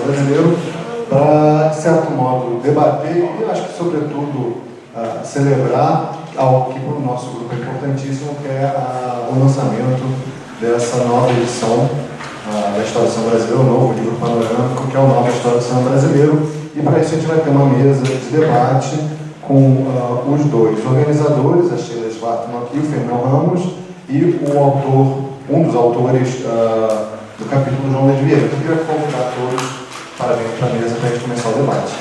brasileiro, para, de certo modo, debater e, acho que, sobretudo, celebrar algo que, para o nosso grupo, é importantíssimo, que é o lançamento dessa nova edição da História do Cinema Brasileiro, o novo livro panorâmico, que é o Nova História do Cinema Brasileiro. E, para isso, a gente vai ter uma mesa de debate com os dois organizadores, a Sheila Schwartzman e o Fernão Ramos, e o autor, um dos autores do capítulo João de Vieira. Eu queria convidar todos para vir para a mesa para a gente começar o debate.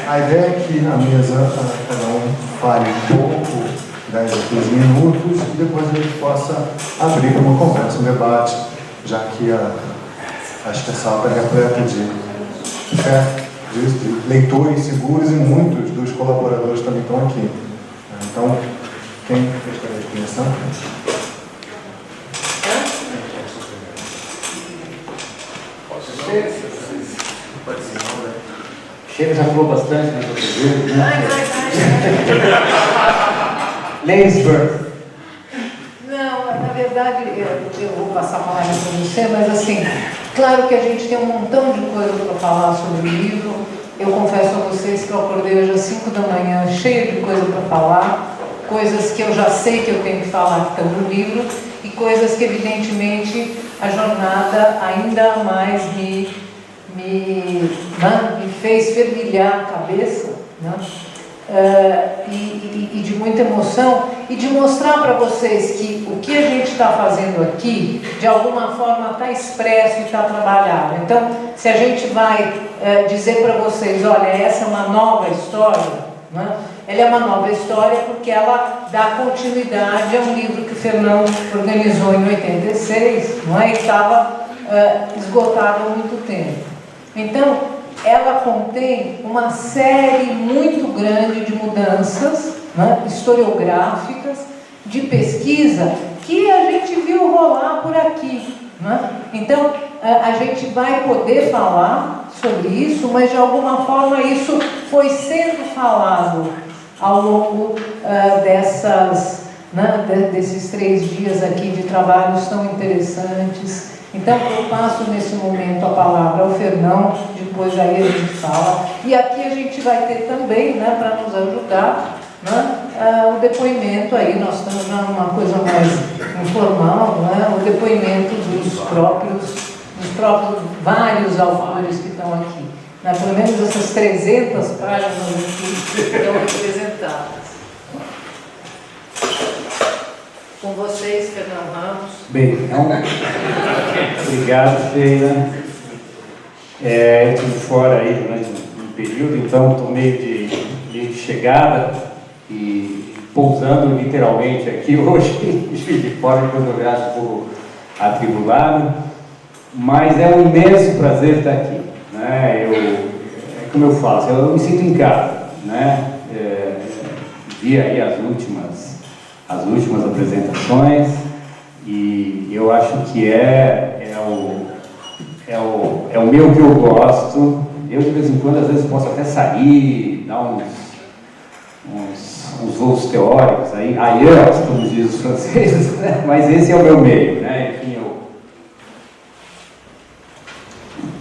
A ideia é que na mesa cada um fale um pouco, 10 a 15 minutos, e depois a gente possa abrir uma conversa, um debate, já que acho que a sala está repleta de leitores seguros e muitos dos colaboradores também estão aqui. Então, quem gostaria de começar? Sheila já falou bastante nas outras vezes, né? Leisburg. Não, na verdade, eu vou passar a palavra para você, mas assim, claro que a gente tem um montão de coisa para falar sobre o livro. Eu confesso a vocês que eu acordei hoje às 5 da manhã, cheio de coisa para falar, coisas que eu já sei que eu tenho que falar que estão no livro, e coisas que, evidentemente, a jornada ainda mais me fez fervilhar a cabeça, né? E de muita emoção, e de mostrar para vocês que o que a gente está fazendo aqui, de alguma forma, está expresso e está trabalhado. Então, se a gente vai dizer para vocês, olha, essa é uma nova história, né? Ela é uma nova história porque ela dá continuidade a um livro que o Fernão organizou em 86, não é? E estava esgotado há muito tempo. Então, ela contém uma série muito grande de mudanças, né, historiográficas, de pesquisa, que a gente viu rolar por aqui, né? Então, a gente vai poder falar sobre isso, mas de alguma forma isso foi sendo falado ao longo desses 3 dias aqui de trabalhos tão interessantes. Então, eu passo nesse momento a palavra ao Fernão, depois aí a gente fala. E aqui a gente vai ter também, né, para nos ajudar, né, o depoimento aí, nós estamos numa coisa mais informal, né, o depoimento dos próprios vários autores que estão aqui. Né, pelo menos essas 300 páginas aqui estão representadas. Com vocês, Fernão Ramos. Bem, então, obrigado, Sheila. Eu estive fora aí durante um período, então estou meio de chegada e pousando literalmente aqui hoje, estive de fora, depois eu viajo um pouco atribulado, mas é um imenso prazer estar aqui, né? Como eu faço, eu me sinto em casa, né? Vi aí as últimas apresentações e eu acho que é o meu que eu gosto. Eu de vez em quando, às vezes, posso até sair, dar uns voos teóricos aí, ailleurs, como dizem os franceses, né? Mas esse é o meu meio, né? Enfim,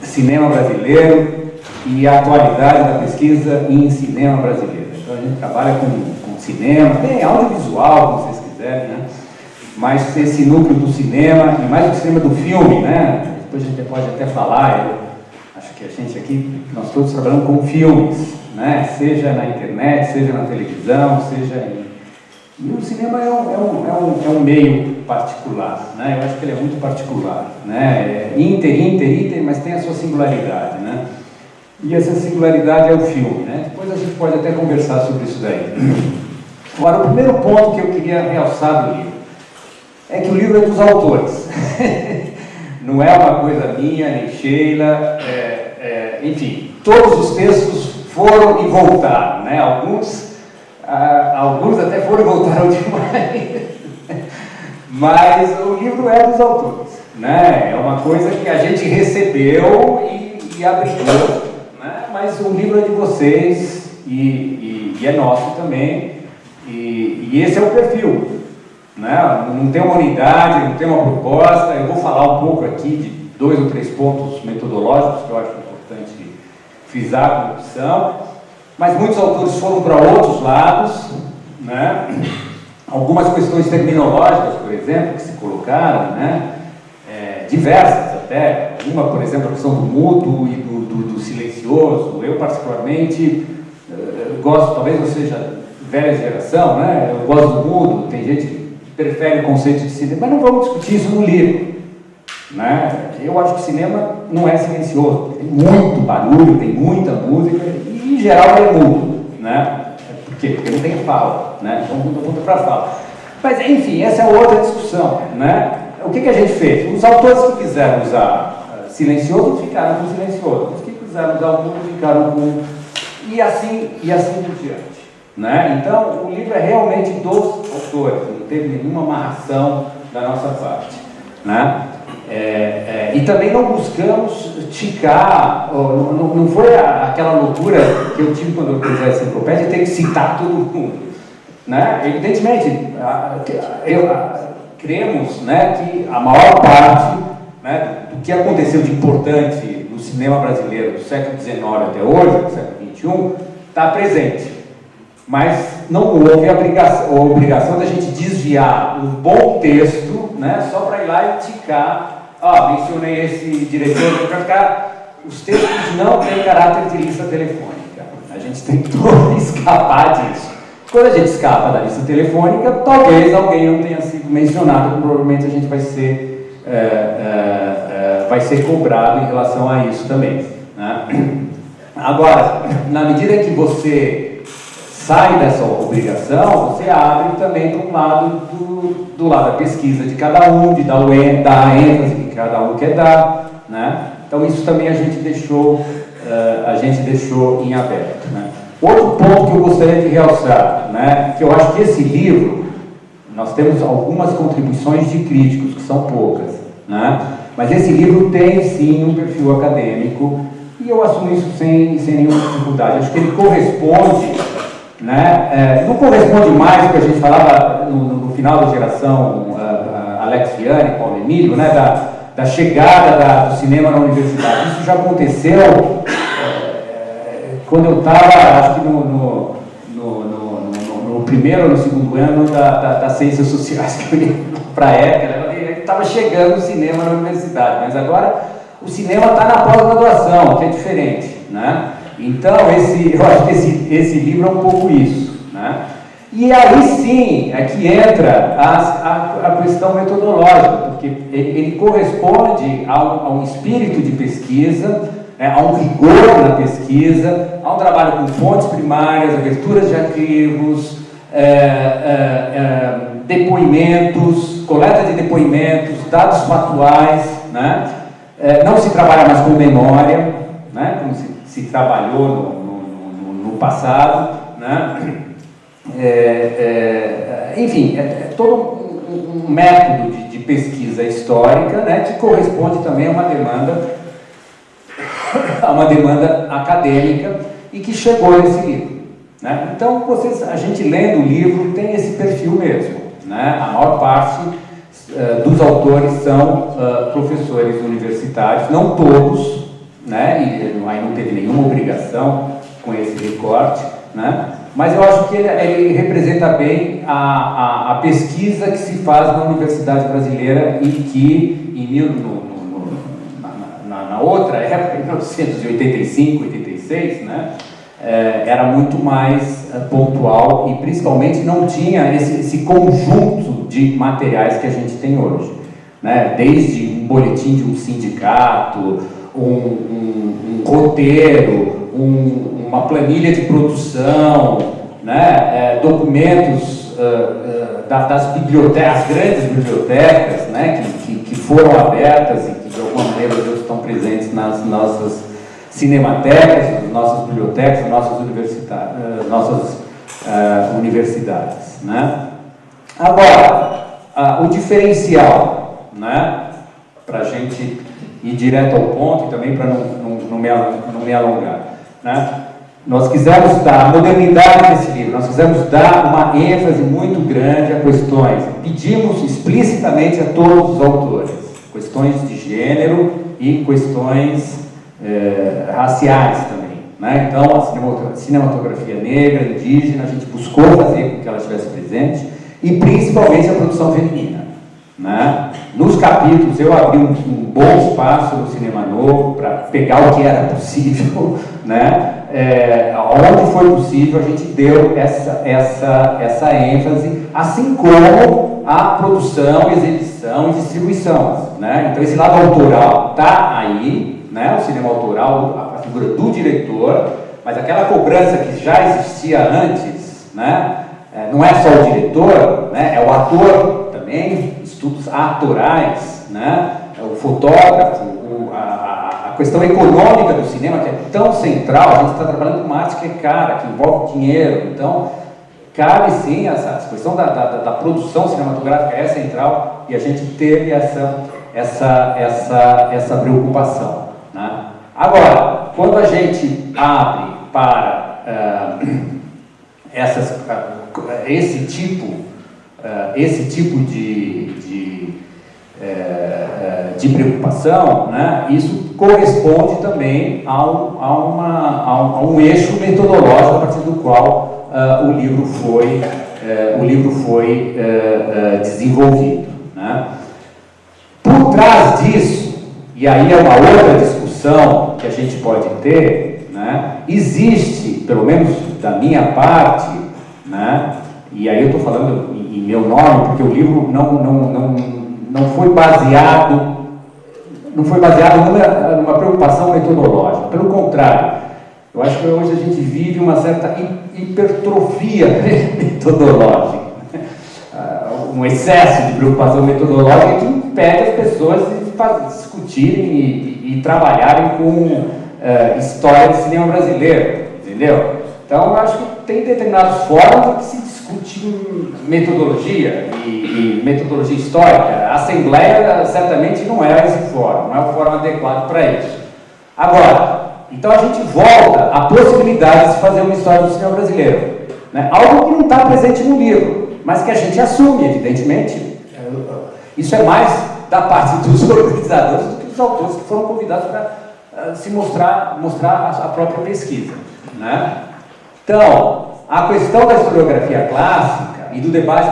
cinema brasileiro e a atualidade da pesquisa em cinema brasileiro. Então a gente trabalha com cinema, tem audiovisual, se vocês quiserem, né? Mas esse núcleo do cinema, e mais do cinema do filme, né? Depois a gente pode até falar, eu acho que a gente aqui, nós todos trabalhamos com filmes, né? Seja na internet, seja na televisão, seja em... E o cinema é um meio particular, né? Eu acho que ele é muito particular, né? É inter, mas tem a sua singularidade, né? E essa singularidade é o filme, né? Depois a gente pode até conversar sobre isso daí. Agora, o primeiro ponto que eu queria realçar do livro é que o livro é dos autores. Não é uma coisa minha, nem Sheila, enfim, todos os textos foram e voltaram, né? Alguns até foram e voltaram demais, mas o livro é dos autores, né? É uma coisa que a gente recebeu e abrigou, né? Mas o livro é de vocês e é nosso também, e esse é o perfil, né? Não tem uma unidade, não tem uma proposta. Eu vou falar um pouco aqui de 2 ou 3 pontos metodológicos que eu acho importante frisar como opção, mas muitos autores foram para outros lados, né? Algumas questões terminológicas, por exemplo, que se colocaram, né? Diversas até, uma, por exemplo, a questão do mudo e do silencioso. Eu particularmente gosto, talvez eu seja velha geração, né? Eu gosto do mudo, tem gente que prefere o conceito de cinema, mas não vamos discutir isso no livro, né? Eu acho que o cinema não é silencioso, tem muito barulho, tem muita música e em geral é mudo, né? Por quê? Porque não tem fala, né? Então não conta para fala. Mas enfim, essa é outra discussão, né? O que a gente fez? Os autores que quiseram usar silencioso ficaram com silencioso, os que quiseram usar o mudo ficaram com... e assim por diante, né? Então o livro é realmente dos autores, não teve nenhuma amarração da nossa parte, né? E também não buscamos ticar, não foi aquela loucura que eu tive quando eu fiz a enciclopédia de ter que citar todo mundo, né? Evidentemente, cremos, né, que a maior parte, né, do que aconteceu de importante no cinema brasileiro do século XIX até hoje, do século XXI, está presente. Mas não houve a obrigação da gente desviar um bom texto, né, só para ir lá e ticar. Mencionei esse diretor, para ficar. Os textos não têm caráter de lista telefônica. A gente tentou escapar disso. Quando a gente escapa da lista telefônica, talvez alguém não tenha sido mencionado, provavelmente a gente vai ser cobrado em relação a isso também, né? Agora, na medida que você sai dessa obrigação, você abre também para um lado do lado da pesquisa de cada um, de dar a ênfase que cada um quer dar, né? Então isso também a gente deixou em aberto, né? Outro ponto que eu gostaria de realçar, né, que eu acho que esse livro, nós temos algumas contribuições de críticos, que são poucas, né, mas esse livro tem sim um perfil acadêmico, e eu assumo isso sem nenhuma dificuldade. Acho que ele corresponde, né, não corresponde mais ao que a gente falava no final da geração Alex Vianney, Paulo Emílio, né, da chegada do cinema na universidade. Isso já aconteceu quando eu estava, acho que no primeiro ou no segundo ano das ciências sociais, que eu ia para a ECA, ele estava chegando o cinema na universidade, mas agora o cinema está na pós-graduação, que é diferente, né? Então, eu acho que esse livro é um pouco isso, né? E aí sim é que entra a questão metodológica, porque ele corresponde a um espírito de pesquisa, há um rigor na pesquisa, há um trabalho com fontes primárias, aberturas de arquivos, depoimentos, coleta de depoimentos, dados fatuais, né? Não se trabalha mais com memória, né? Como se trabalhou no passado, né? Enfim, é todo um método de pesquisa histórica, né? Que corresponde também a uma demanda acadêmica e que chegou nesse livro, né? Então, a gente lendo o livro tem esse perfil mesmo, né? A maior parte dos autores são professores universitários, não todos, né? E aí não teve nenhuma obrigação com esse recorte, né? Mas eu acho que ele representa bem a pesquisa que se faz na universidade brasileira e que na outra época, em 1985, 86, né, era muito mais pontual e principalmente não tinha esse conjunto de materiais que a gente tem hoje, né? Desde um boletim de um sindicato, um roteiro, uma planilha de produção, né? Documentos das bibliotecas, as grandes bibliotecas, né? que foram abertas e que de alguma maneira hoje estão presentes nas nossas cinematecas, nas nossas bibliotecas, nas nossas universidades, né? Agora, o diferencial, né? Para a gente ir direto ao ponto e também para não me alongar, né? Nós quisemos dar a modernidade desse livro, nós quisemos dar uma ênfase muito grande a questões, pedimos explicitamente a todos os autores, questões de gênero e questões raciais também, né? Então, a cinematografia negra, indígena, a gente buscou fazer com que ela estivesse presente e principalmente a produção feminina, né? Nos capítulos eu abri um bom espaço no Cinema Novo para pegar o que era possível, né? Onde foi possível a gente deu essa ênfase, assim como a produção, exibição e distribuição, né? Então esse lado autoral está aí, né? O cinema autoral, a figura do diretor, mas aquela cobrança que já existia antes, né? Não é só o diretor, né? É o ator também, estudos atorais, né? O fotógrafo, a questão econômica do cinema, que é tão central. A gente está trabalhando com uma arte que é cara, que envolve dinheiro, então cabe sim essa questão da produção cinematográfica é central e a gente teve essa preocupação, né? Agora, quando a gente abre para esse tipo de preocupação, né? Isso corresponde também a um eixo metodológico a partir do qual o livro foi desenvolvido, né? Por trás disso, e aí é uma outra discussão que a gente pode ter, né? Existe, pelo menos da minha parte, né? E aí eu estou falando em meu nome, porque o livro não foi baseado numa preocupação metodológica. Pelo contrário, eu acho que hoje a gente vive uma certa hipertrofia metodológica, um excesso de preocupação metodológica que impede as pessoas de discutirem e trabalharem com história de cinema brasileiro, entendeu? Então, eu acho que tem determinadas formas de se discutir metodologia e metodologia histórica. A Assembleia certamente não é esse fórum, não é o fórum adequado para isso. Agora, então a gente volta à possibilidade de se fazer uma história do cinema brasileiro, né? Algo que não está presente no livro, mas que a gente assume, evidentemente. Isso é mais da parte dos organizadores do que dos autores que foram convidados para se mostrar a própria pesquisa, né? Então, a questão da historiografia clássica e do debate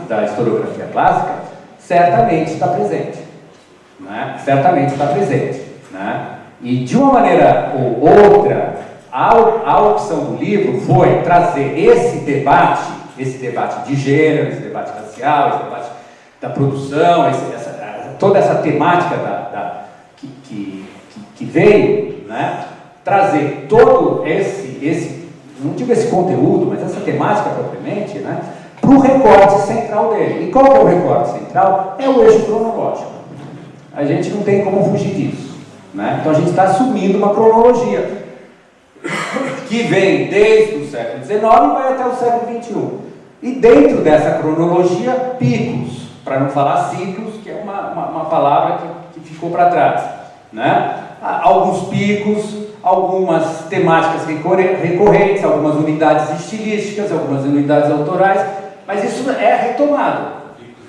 da historiografia clássica certamente está presente, né? Certamente está presente, né? E de uma maneira ou outra, a opção do livro foi trazer esse debate de gênero, esse debate racial, esse debate da produção, toda essa temática que veio, né? Trazer todo esse, não digo esse conteúdo, mas essa temática propriamente, né? Para o recorte central dele. E qual é o recorte central? É o eixo cronológico. A gente não tem como fugir disso, né? Então a gente está assumindo uma cronologia que vem desde o século XIX e vai até o século XXI. E dentro dessa cronologia, picos, para não falar ciclos, que é uma palavra que ficou para trás, né? Alguns picos, algumas temáticas recorrentes, algumas unidades estilísticas, algumas unidades autorais, mas isso é retomado,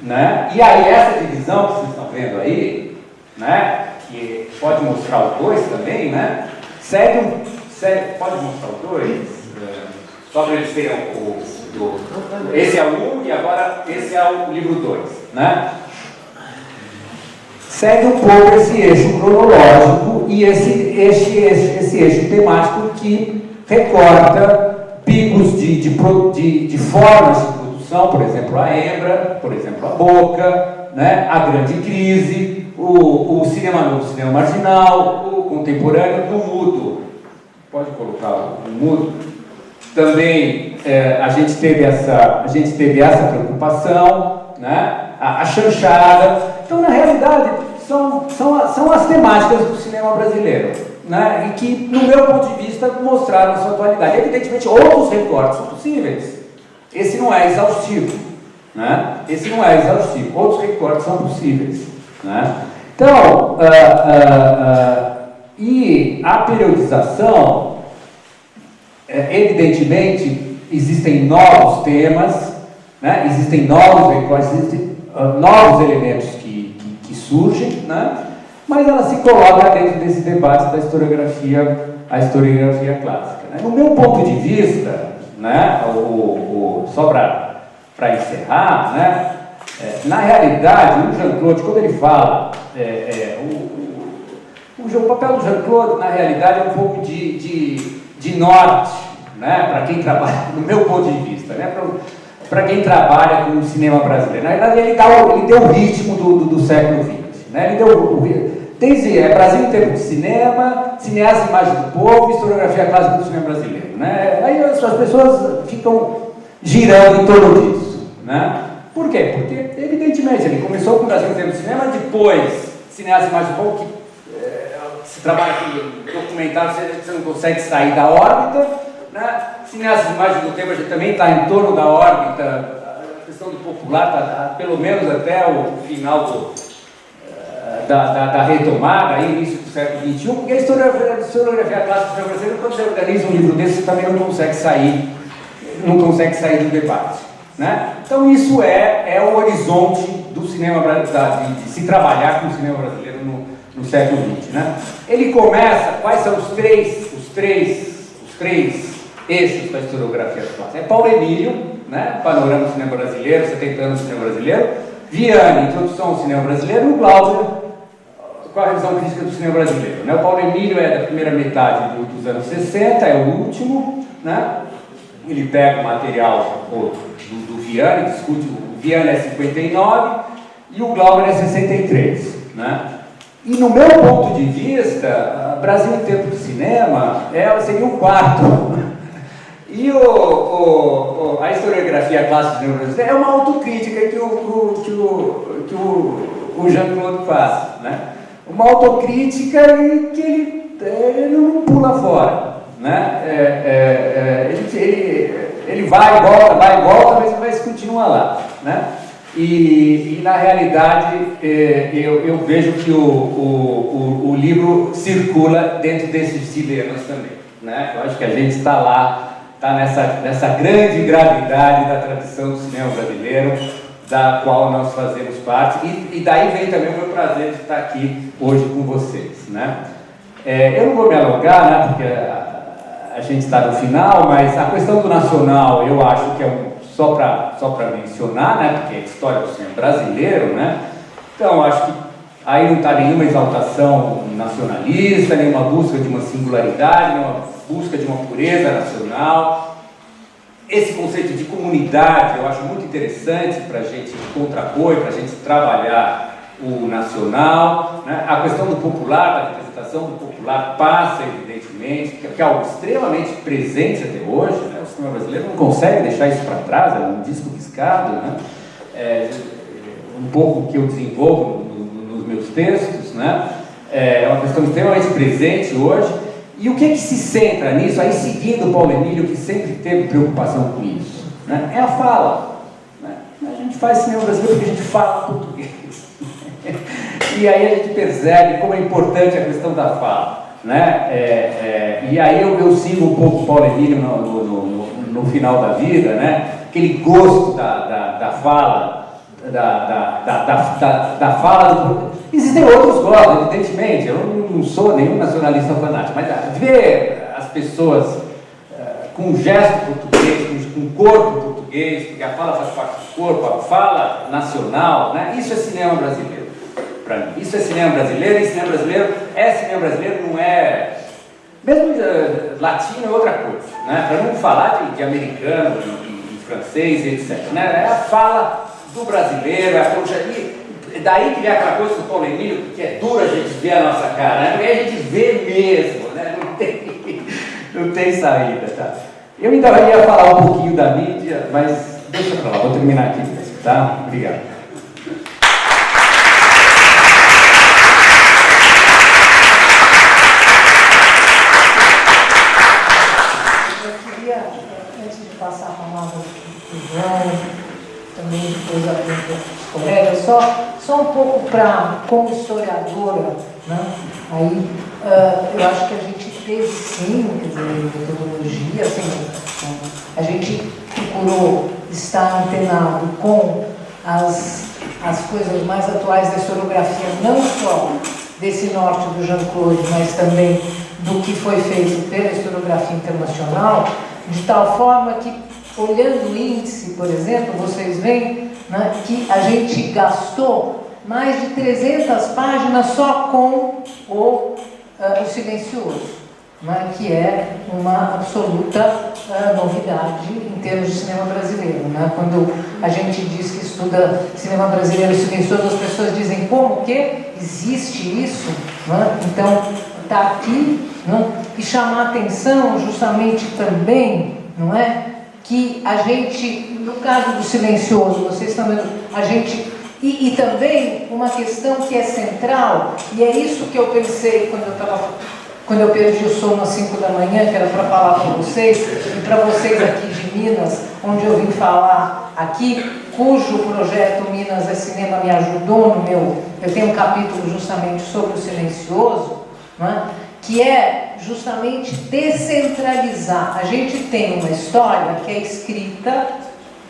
né? E aí essa divisão que vocês estão vendo aí, né? Que pode mostrar o 2 também, né? Pode mostrar o 2? Só para eles terem esse é o 1 e agora esse é o livro 2, né? Segue um pouco esse eixo cronológico e esse eixo temático que recorta picos de formas de produção, por exemplo, a Embra, por exemplo, a Boca, né, a Grande Crise, o cinema novo, o cinema marginal, o contemporâneo do mudo. Pode colocar o mudo. Também a gente teve essa preocupação, né, a chanchada. Então, na realidade, são as temáticas do cinema brasileiro, né, e que, no meu ponto de vista, mostraram a sua atualidade. Evidentemente, outros recortes são possíveis. Esse não é exaustivo, né? Outros recortes são possíveis, né? Então, e a periodização, evidentemente, existem novos temas, né? Existem novos recortes, existem novos elementos que surgem, né? Mas ela se coloca dentro desse debate da historiografia clássica, né? No meu ponto de vista, né, só para encerrar, né, na realidade, o Jean-Claude, quando ele fala, o papel do Jean-Claude, na realidade, é um pouco de norte, né, para quem trabalha, no meu ponto de vista, né, para quem trabalha com o cinema brasileiro. Na verdade, ele deu o ritmo do século XX, né, ele deu desde Brasil em tempo de cinema, cineasta, imagem do povo, historiografia clássica do cinema brasileiro, né? Aí as pessoas ficam girando em torno disso, né? Por quê? Porque, evidentemente, ele começou com o Brasil em tempo de cinema, depois, cineasta, imagem do povo, que se trabalha com documentário, você não consegue sair da órbita, né? Cineasta de imagem do tempo, a gente também está em torno da órbita, a questão do popular está pelo menos até o final da retomada, aí, início do século XXI, porque a historiografia clássica do brasileiro, quando você organiza um livro desse, você também não consegue sair do debate, né? Então isso é o horizonte do cinema brasileiro, de se trabalhar com o cinema brasileiro no século XX, né? Ele começa, quais são os três eixos da historiografia clássica? É Paulo Emílio, né? Panorama do cinema brasileiro, 70 anos do cinema brasileiro, Viane, Introdução ao cinema brasileiro, e o Glauber, com a revisão crítica do cinema brasileiro, né? O Paulo Emílio é da primeira metade dos anos 60, é o último, né? Ele pega o material do Viane, discute, o Viane é 59 e o Glauber é 63, né? E no meu ponto de vista, Brasil em tempo de cinema, ela seria o quarto. E a historiografia clássica do cinema brasileiro é uma autocrítica que o Jean-Claude faz, né? Uma autocrítica que ele não pula fora, né? Ele vai e volta, mas continua lá, né? E na realidade eu vejo que o livro circula dentro desses dilemas também, né? Eu acho que a gente está nessa grande gravidade da tradição do cinema brasileiro, da qual nós fazemos parte, e daí vem também o meu prazer de estar aqui hoje com vocês, né? Eu não vou me alongar, né, porque a gente está no final, mas a questão do nacional eu acho que é só para mencionar, né, porque é a história do cinema brasileiro, né? Então acho que aí não está nenhuma exaltação nacionalista, nenhuma busca de uma singularidade, nenhuma busca de uma pureza nacional. Esse conceito de comunidade eu acho muito interessante para a gente contrapor, para a gente trabalhar o nacional, né? A questão do popular, da representação do popular passa, evidentemente, que é algo extremamente presente até hoje, né? O cinema brasileiro não consegue deixar isso para trás, é um disco riscado, né? Um pouco que eu desenvolvo nos meus textos, né? É uma questão extremamente presente hoje. E o que se centra nisso, aí seguindo o Paulo Emílio, que sempre teve preocupação com isso, né? É a fala, né? A gente faz cinema brasileiro porque a gente fala português. E aí a gente percebe como é importante a questão da fala, né? E aí eu sigo um pouco o Paulo Emílio no final da vida, né? Aquele gosto da fala, da fala. Existem outros gostos, evidentemente, eu não sou nenhum nacionalista fanático, mas ver as pessoas com gesto português, com corpo português, porque a fala faz parte do corpo, a fala nacional, né? Isso é cinema brasileiro. para mim. Isso é cinema brasileiro, e cinema brasileiro é cinema brasileiro, não é... Mesmo latino é outra coisa, né? Para não falar de americano e francês, etc. Né? É a fala do brasileiro, e daí que vem aquela coisa do Paulo Emílio, que é dura a gente ver a nossa cara, né? Porque a gente vê mesmo, né? Não tem saída, tá? Eu ainda ia falar um pouquinho da mídia, mas deixa pra lá, vou terminar aqui mesmo, tá? Obrigado. Antes de passar a palavra para o João, também depois abrir os colegas, só um pouco como historiadora, né? Aí eu acho que a gente teve sim, quer dizer, metodologia, assim, a gente procurou estar antenado com as coisas mais atuais da historiografia, não só desse norte do Jean-Claude, mas também do que foi feito pela historiografia internacional, de tal forma que, olhando o índice, por exemplo, vocês veem, né, que a gente gastou mais de 300 páginas só com o silencioso, né, que é uma absoluta novidade em termos de cinema brasileiro. Né? Quando a gente diz que estuda cinema brasileiro silencioso, as pessoas dizem, como que existe isso? Né? Então, está aqui, né? E chamar atenção justamente também, não é? Que a gente, no caso do silencioso, vocês estão vendo, a gente, e também uma questão que é central, e é isso que eu pensei quando eu perdi o sono às 5 da manhã, que era para falar com vocês, e para vocês aqui de Minas, onde eu vim falar aqui, cujo projeto Minas é Cinema me ajudou no meu... Eu tenho um capítulo justamente sobre o silencioso, né, que é justamente descentralizar. A gente tem uma história que é escrita,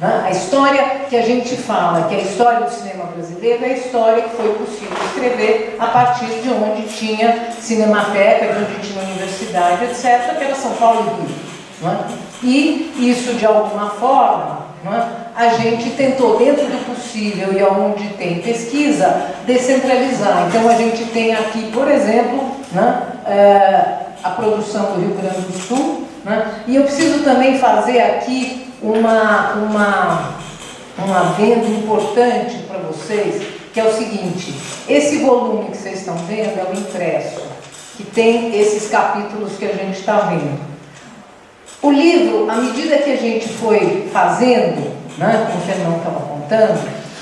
né, a história que a gente fala, que é a história do cinema brasileiro, é a história que foi possível escrever a partir de onde tinha cinemateca, de onde tinha universidade, etc., que era São Paulo e Rio. Né? E isso, de alguma forma, né, a gente tentou, dentro do possível e onde tem pesquisa, descentralizar. Então, a gente tem aqui, por exemplo, né, a produção do Rio Grande do Sul, né, e eu preciso também fazer aqui um adendo importante para vocês, que é o seguinte: esse volume que vocês estão vendo é o impresso, que tem esses capítulos que a gente está vendo. O livro, à medida que a gente foi fazendo, né, como o Fernando estava contando,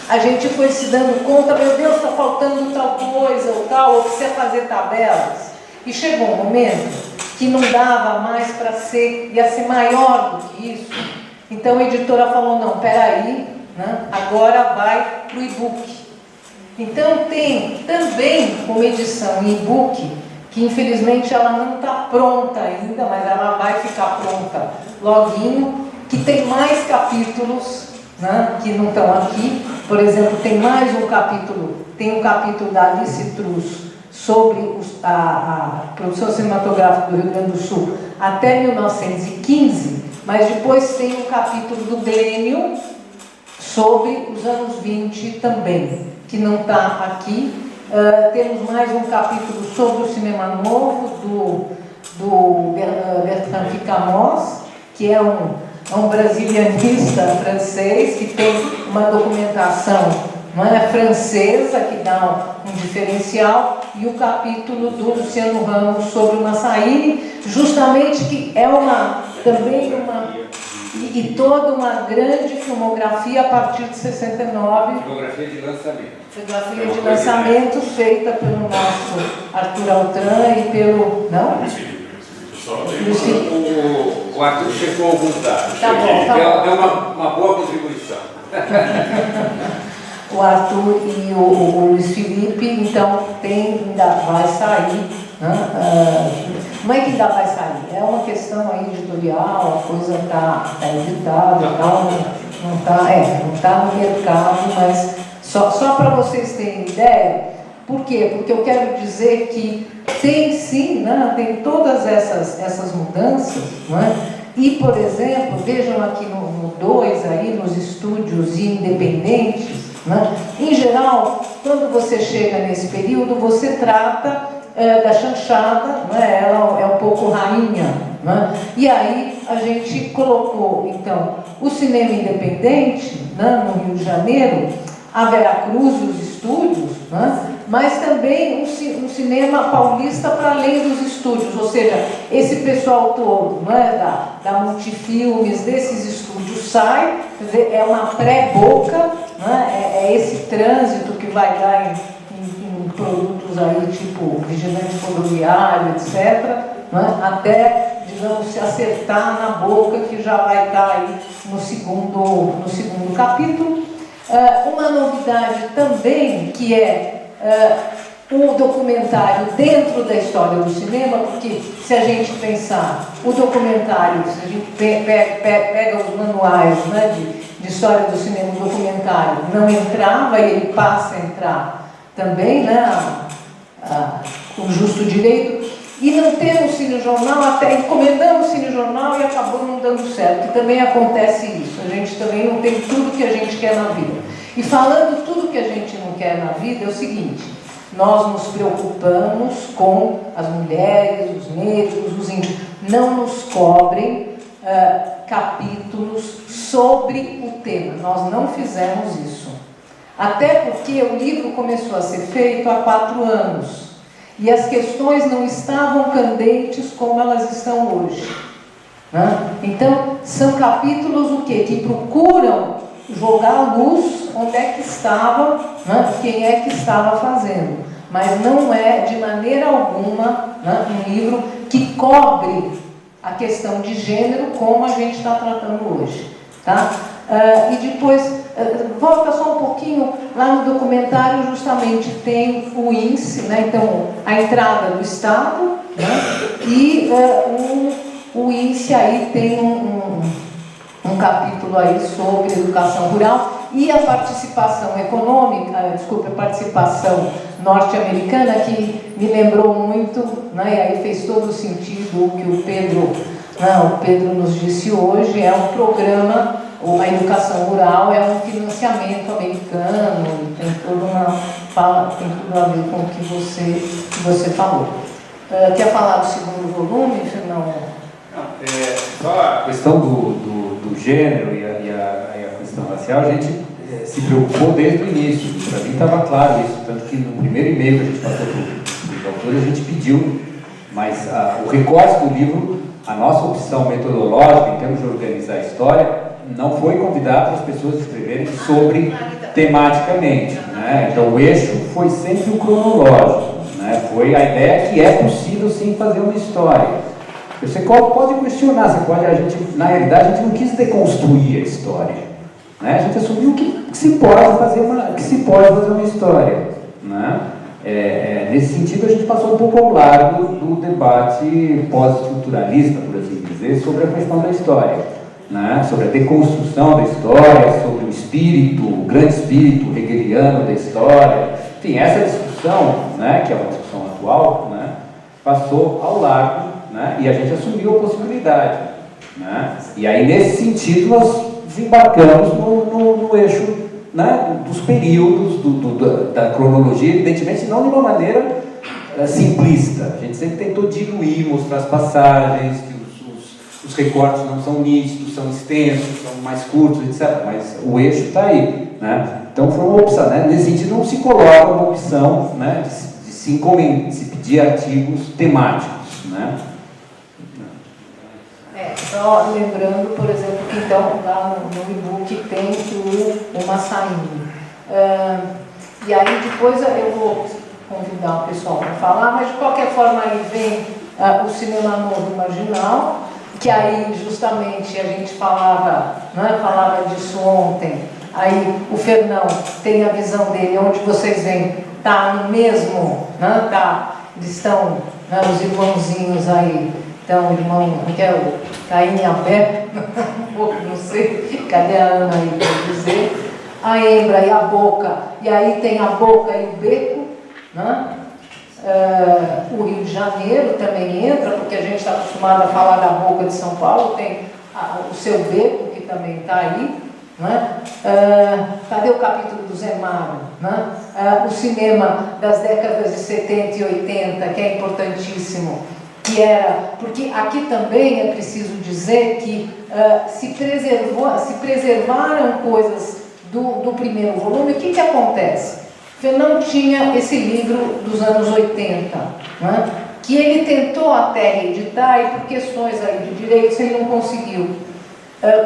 a gente foi se dando conta, meu Deus, está faltando tal coisa ou tal, ou precisa fazer tabelas. E chegou um momento que não dava mais para ser, ia ser maior do que isso. Então a editora falou, não, peraí, né, agora vai para o e-book. Então tem também uma edição em e-book, que infelizmente ela não está pronta ainda, mas ela vai ficar pronta loguinho, que tem mais capítulos, né, que não estão aqui. Por exemplo, tem mais um capítulo, tem um capítulo da Alice Trus sobre a produção cinematográfica do Rio Grande do Sul até 1915, mas depois tem um capítulo do Glênio sobre os anos 20 também, que não está aqui. Temos mais um capítulo sobre o cinema novo do Bertrand Picamoz, que é um brasilianista francês que tem uma documentação, não é, francesa, que dá um diferencial, e o capítulo do Luciano Ramos sobre o Massaíne, justamente que é e toda uma grande filmografia a partir de 69. Filmografia de lançamento. Filmografia de lançamento feita pelo nosso Arthur Altran e pelo... Não? O Arthur checou alguns dados. Tá bom. Deu uma boa contribuição. O Arthur e o Luiz Felipe, então, ainda vai sair, né? Não é que ainda vai sair, é uma questão aí editorial, a coisa está editada e tal, não está no mercado, mas só para vocês terem ideia. Por quê? Porque eu quero dizer que tem sim, né? Tem todas essas mudanças, né? E, por exemplo, vejam aqui no 2, aí, nos estúdios independentes, né? Em geral, quando você chega nesse período, você trata da chanchada, né? Ela é um pouco rainha, né? E aí a gente colocou, então, o cinema independente, né, no Rio de Janeiro, a Veracruz e os estúdios, né? Mas também um cinema paulista para além dos estúdios, ou seja, esse pessoal todo, né, da Multifilmes, desses estúdios sai, quer dizer, é uma pré-boca, né, é esse trânsito que vai dar em produtos aí, tipo vigilante rodoviário, etc., né, até, digamos, se acertar na boca, que já vai estar aí no segundo capítulo. Uma novidade também, que é o documentário dentro da história do cinema, porque se a gente pensar o documentário, se a gente pega os manuais, né, de história do cinema, o documentário não entrava e ele passa a entrar também, né, com justo direito, e não temos cinejornal, até encomendamos cinejornal e acabou não dando certo, que também acontece isso, a gente também não tem tudo que a gente quer na vida. E falando tudo que a gente não quer na vida, é o seguinte: nós nos preocupamos com as mulheres, os negros, os índios. Não nos cobrem capítulos sobre o tema. Nós não fizemos isso. Até porque o livro começou a ser feito há 4 anos. E as questões não estavam candentes como elas estão hoje. Né? Então, são capítulos o quê? Que procuram jogar a luz onde é que estava, né? Quem é que estava fazendo. Mas não é, de maneira alguma, né, um livro que cobre a questão de gênero como a gente está tratando hoje. Tá? E depois, volta só um pouquinho, lá no documentário justamente tem o índice, né, então a entrada do Estado, né, e o índice aí tem um capítulo aí sobre educação rural e a participação econômica, a participação norte-americana, que me lembrou muito, né, e aí fez todo o sentido o que o Pedro nos disse hoje. É um programa, a educação rural é um financiamento americano, tem tudo a ver com o que você falou. Quer falar do segundo volume, Fernando? Só a questão do gênero e a questão racial, a gente se preocupou desde o início. Para mim estava claro isso, tanto que no primeiro e-mail que a gente passou para os autores, a gente pediu, mas o recorte do livro, a nossa opção metodológica em termos de organizar a história, não foi convidar para as pessoas escreverem sobre tematicamente, né? Então o eixo foi sempre o cronológico, né? Foi a ideia que é possível sim fazer uma história. Você pode questionar, na realidade a gente não quis deconstruir a história, né? A gente assumiu que se pode fazer uma história, né? Nesse sentido a gente passou um pouco ao largo do debate pós-estruturalista, por assim dizer, sobre a questão da história, né? Sobre a deconstrução da história, sobre o espírito, o grande espírito hegeliano da história. Enfim, essa discussão, né, que é uma discussão atual, né, passou ao largo, né, e a gente assumiu a possibilidade, né? E aí, nesse sentido, nós desembarcamos no eixo, né, dos períodos, da cronologia, evidentemente não de uma maneira simplista. A gente sempre tentou diluir, mostrar as passagens, que os recortes não são nítidos, são extensos, são mais curtos, etc. Mas o eixo está aí, né? Então foi uma opção, né? Nesse sentido não se coloca uma opção, né, de se pedir artigos temáticos, né? Só lembrando, por exemplo, que então lá no e-book tem o Massaíno. E aí depois eu vou convidar o pessoal para falar, mas de qualquer forma aí vem o Cinema Novo Marginal, que aí justamente a gente falava disso ontem. Aí o Fernão tem a visão dele, onde vocês veem, está no mesmo, né? Eles estão, né, os irmãozinhos aí. Então, o irmão, que é o Caim e Abel, um pouco, não sei, cadê a Ana aí para dizer? A hembra e a boca, e aí tem a boca e o beco, né? O Rio de Janeiro também entra, porque a gente está acostumado a falar da boca de São Paulo, tem o seu beco, que também está aí, né? Cadê o capítulo do Zé Mário? Né? O cinema das décadas de 70 e 80, que é importantíssimo, que era, porque aqui também é preciso dizer que se preservaram coisas do primeiro volume. O que acontece? Fernão tinha esse livro dos anos 80, né? Que ele tentou até reeditar e por questões aí de direitos ele não conseguiu.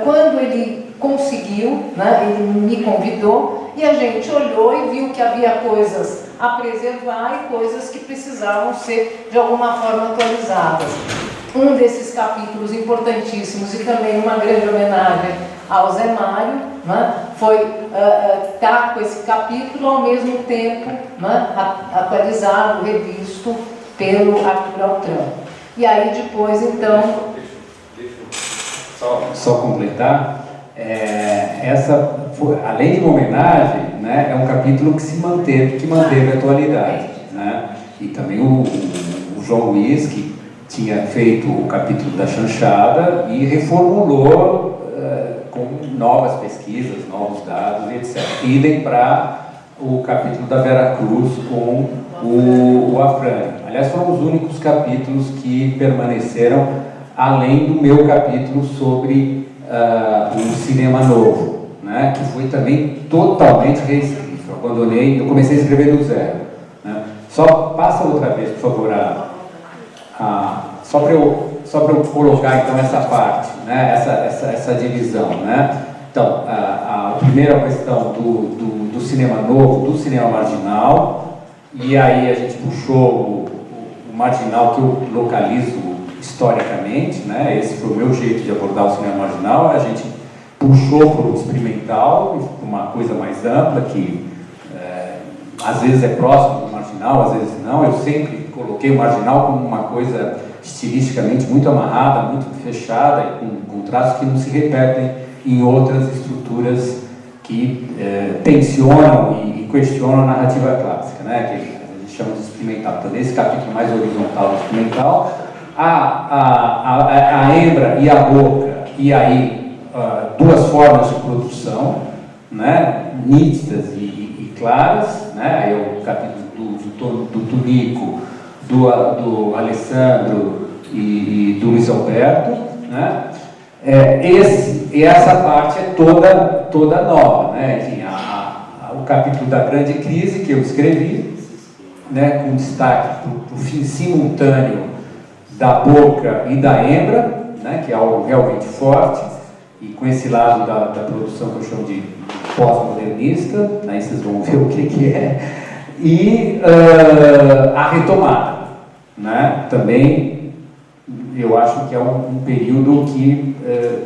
Quando ele conseguiu, né, ele me convidou e a gente olhou e viu que havia coisas a preservar e coisas que precisavam ser de alguma forma atualizadas. Um desses capítulos importantíssimos e também uma grande homenagem ao Zé Mário, né, foi estar com esse capítulo ao mesmo tempo, né, atualizado, revisto pelo Arthur Altran. E aí depois, então... Só completar, essa foi, além de uma homenagem, né, é um capítulo que manteve a atualidade, né? E também o João Luiz, que tinha feito o capítulo da chanchada e reformulou com novas pesquisas, novos dados, etc. Idem para o capítulo da Vera Cruz com o Afrânio. Aliás, foram os únicos capítulos que permaneceram, além do meu capítulo sobre o cinema novo, né, que foi também totalmente reescrito. Eu abandonei, eu comecei a escrever do zero. Né. Só passa outra vez, por favor, só para eu colocar então essa parte, né, essa divisão, né. Então, a primeira questão do cinema novo, do cinema marginal, e aí a gente puxou o marginal que eu localizo historicamente, né? Esse foi o meu jeito de abordar o cinema marginal. A gente puxou para o experimental, uma coisa mais ampla, que às vezes é próximo do marginal, às vezes não. Eu sempre coloquei o marginal como uma coisa estilisticamente muito amarrada, muito fechada, com traços que não se repetem em outras estruturas que tensionam e questionam a narrativa clássica, né? Que a gente chama de experimental. Então, nesse capítulo mais horizontal do experimental, a hembra e a boca, e aí duas formas de produção, né, nítidas e claras, né, aí é o capítulo do Tunico, do Alessandro e do Luiz Alberto, né, essa parte é toda nova, né, enfim, o capítulo da grande crise que eu escrevi, né, com destaque para o fim simultâneo da boca e da hembra, né, que é algo realmente forte, e com esse lado da produção que eu chamo de pós-modernista, aí vocês vão ver o que é, e a retomada, né, também eu acho que é um período que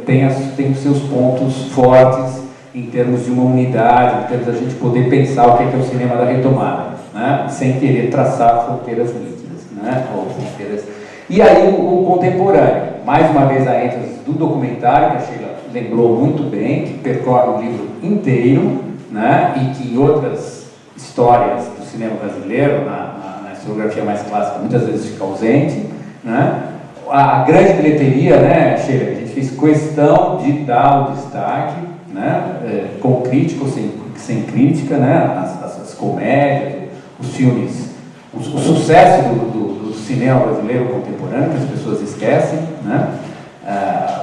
tem os seus pontos fortes em termos de uma unidade, em termos da gente poder pensar o que é o cinema da retomada, né, sem querer traçar fronteiras nítidas, né, ou fronteiras. E aí o contemporâneo, mais uma vez a ênfase do documentário, que a Sheila lembrou muito bem, que percorre o livro inteiro, né, e que em outras histórias do cinema brasileiro, na historiografia mais clássica, muitas vezes fica ausente, né. A grande bilheteria, né, Sheila, a gente fez questão de dar o destaque, né, com crítica ou sem crítica, né, as comédias, os filmes, o sucesso do cinema brasileiro contemporâneo, que as pessoas esquecem, né?